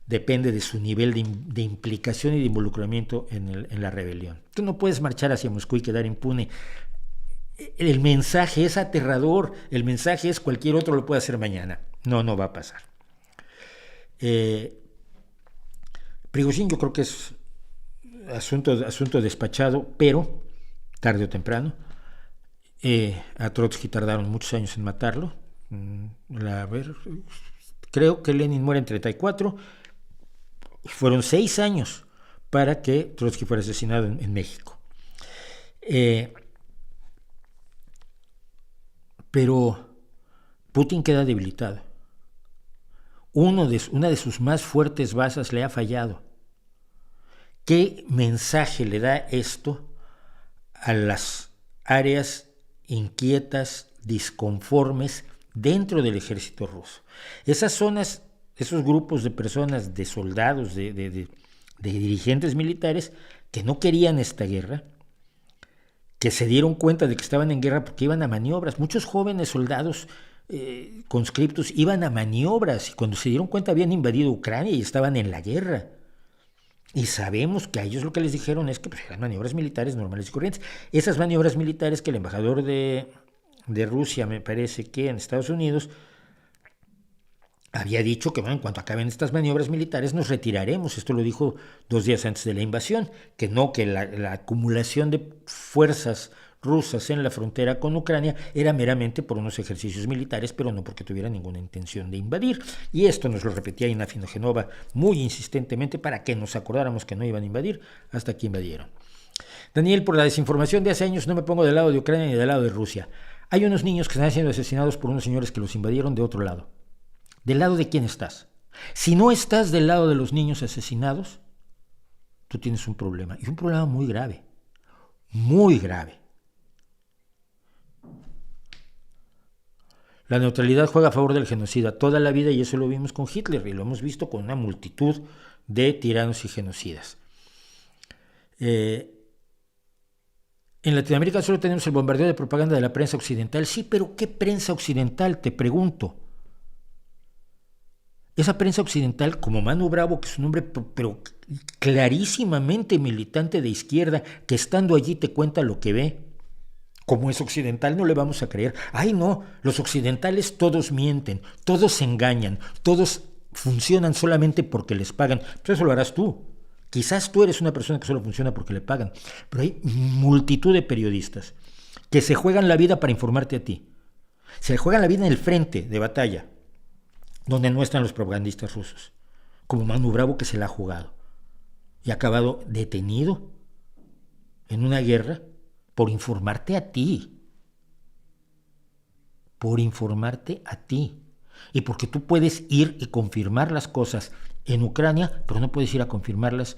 depende de su nivel de implicación y de involucramiento en la rebelión. Tú no puedes marchar hacia Moscú y quedar impune. El mensaje es aterrador, el mensaje es cualquier otro lo puede hacer mañana. No va a pasar. Prigozhin yo creo que es asunto despachado, pero tarde o temprano. A Trotsky tardaron muchos años en matarlo. Creo que Lenin muere en 34. Fueron 6 años para que Trotsky fuera asesinado en México. Pero Putin queda debilitado. Una de sus más fuertes bazas le ha fallado. ¿Qué mensaje le da esto a las áreas inquietas, disconformes dentro del ejército ruso? Esas zonas, esos grupos de personas, de soldados, de dirigentes militares que no querían esta guerra, que se dieron cuenta de que estaban en guerra porque iban a maniobras. Muchos jóvenes soldados conscriptos iban a maniobras y cuando se dieron cuenta habían invadido Ucrania y estaban en la guerra. Y sabemos que a ellos lo que les dijeron es que pues, eran maniobras militares normales y corrientes. Esas maniobras militares que el embajador de Rusia, me parece que en Estados Unidos, había dicho que bueno, en cuanto acaben estas maniobras militares nos retiraremos. Esto lo dijo 2 días antes de la invasión, que la acumulación de fuerzas rusas en la frontera con Ucrania era meramente por unos ejercicios militares, pero no porque tuviera ninguna intención de invadir. Y esto nos lo repetía Ina Finogenova muy insistentemente para que nos acordáramos que no iban a invadir, hasta que invadieron. Daniel, por la desinformación de hace años no me pongo del lado de Ucrania ni del lado de Rusia. Hay unos niños que están siendo asesinados por unos señores que los invadieron de otro lado. ¿Del lado de quién estás? Si no estás del lado de los niños asesinados, tú tienes un problema, y un problema muy grave, muy grave. La neutralidad juega a favor del genocida toda la vida y eso lo vimos con Hitler y lo hemos visto con una multitud de tiranos y genocidas. En Latinoamérica solo tenemos el bombardeo de propaganda de la prensa occidental. Sí, pero ¿qué prensa occidental? Te pregunto. Esa prensa occidental, como Manu Bravo, que es un hombre pero clarísimamente militante de izquierda, que estando allí te cuenta lo que ve, como es occidental no le vamos a creer. Ay no, los occidentales todos mienten, todos se engañan, todos funcionan solamente porque les pagan. Pues eso lo harás tú. Quizás tú eres una persona que solo funciona porque le pagan, pero hay multitud de periodistas que se juegan la vida para informarte a ti. Se juegan la vida en el frente de batalla, donde no están los propagandistas rusos, como Manu Bravo, que se la ha jugado y ha acabado detenido en una guerra por informarte a ti, y porque tú puedes ir y confirmar las cosas en Ucrania, pero no puedes ir a confirmarlas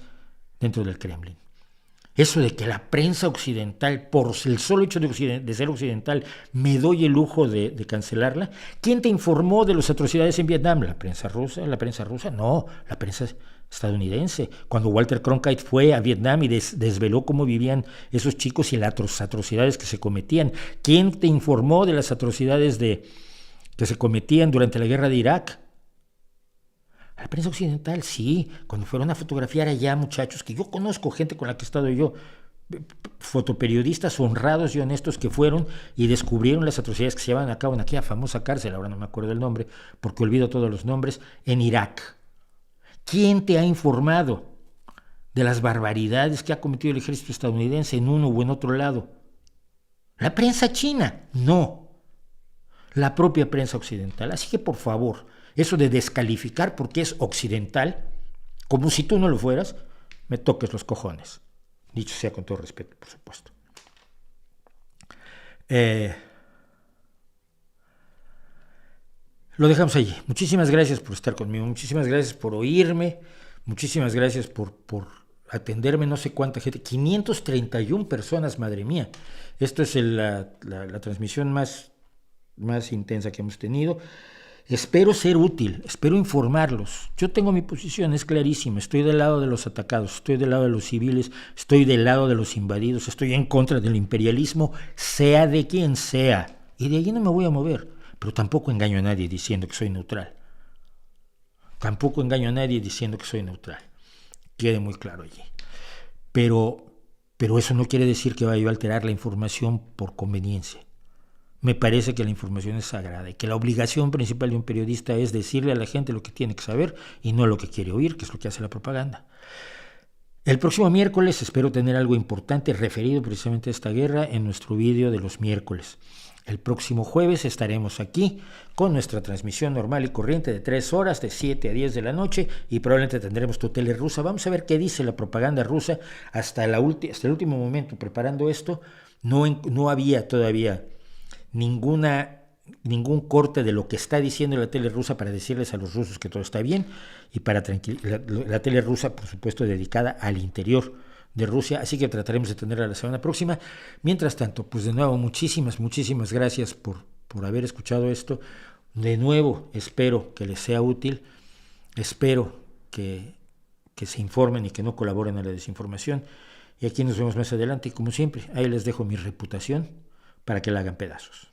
dentro del Kremlin. Eso de que la prensa occidental, por el solo hecho de ser occidental, me doy el lujo de cancelarla. ¿Quién te informó de las atrocidades en Vietnam? ¿La prensa rusa? No, la prensa estadounidense. Cuando Walter Cronkite fue a Vietnam y desveló cómo vivían esos chicos y las atrocidades que se cometían. ¿Quién te informó de las atrocidades que se cometían durante la guerra de Irak? La prensa occidental, sí, cuando fueron a fotografiar allá muchachos, que yo conozco gente con la que he estado yo, fotoperiodistas honrados y honestos que fueron y descubrieron las atrocidades que se llevaban a cabo en aquella famosa cárcel, ahora no me acuerdo el nombre, porque olvido todos los nombres, en Irak. ¿Quién te ha informado de las barbaridades que ha cometido el ejército estadounidense en uno o en otro lado? ¿La prensa china? No. La propia prensa occidental. Así que, por favor, eso de descalificar porque es occidental, como si tú no lo fueras, me toques los cojones. Dicho sea con todo respeto, por supuesto. Lo dejamos allí. Muchísimas gracias por estar conmigo, muchísimas gracias por oírme, muchísimas gracias por atenderme, no sé cuánta gente, 531 personas, madre mía. Esto es la transmisión más intensa que hemos tenido. Espero ser útil, espero informarlos. Yo tengo mi posición, es clarísima. Estoy del lado de los atacados, estoy del lado de los civiles, estoy del lado de los invadidos, estoy en contra del imperialismo, sea de quien sea. Y de allí no me voy a mover, pero tampoco engaño a nadie diciendo que soy neutral. Quede muy claro allí. Pero eso no quiere decir que vaya a alterar la información por conveniencia. me parece que la información es sagrada y que la obligación principal de un periodista es decirle a la gente lo que tiene que saber y no lo que quiere oír, que es lo que hace la propaganda. El próximo miércoles espero tener algo importante referido precisamente a esta guerra en nuestro vídeo de los miércoles. El próximo jueves estaremos aquí con nuestra transmisión normal y corriente de 3 horas, de 7 a 10 de la noche, y probablemente tendremos tu tele rusa. Vamos a ver qué dice la propaganda rusa hasta el último momento. Preparando esto, no había todavía ningún corte de lo que está diciendo la tele rusa para decirles a los rusos que todo está bien, y para la tele rusa, por supuesto, dedicada al interior de Rusia, así que trataremos de tenerla la semana próxima. Mientras tanto, pues de nuevo, muchísimas gracias por haber escuchado esto. De nuevo, espero que les sea útil, espero que se informen y que no colaboren a la desinformación, y aquí nos vemos más adelante, y como siempre, ahí les dejo mi reputación para que la hagan pedazos.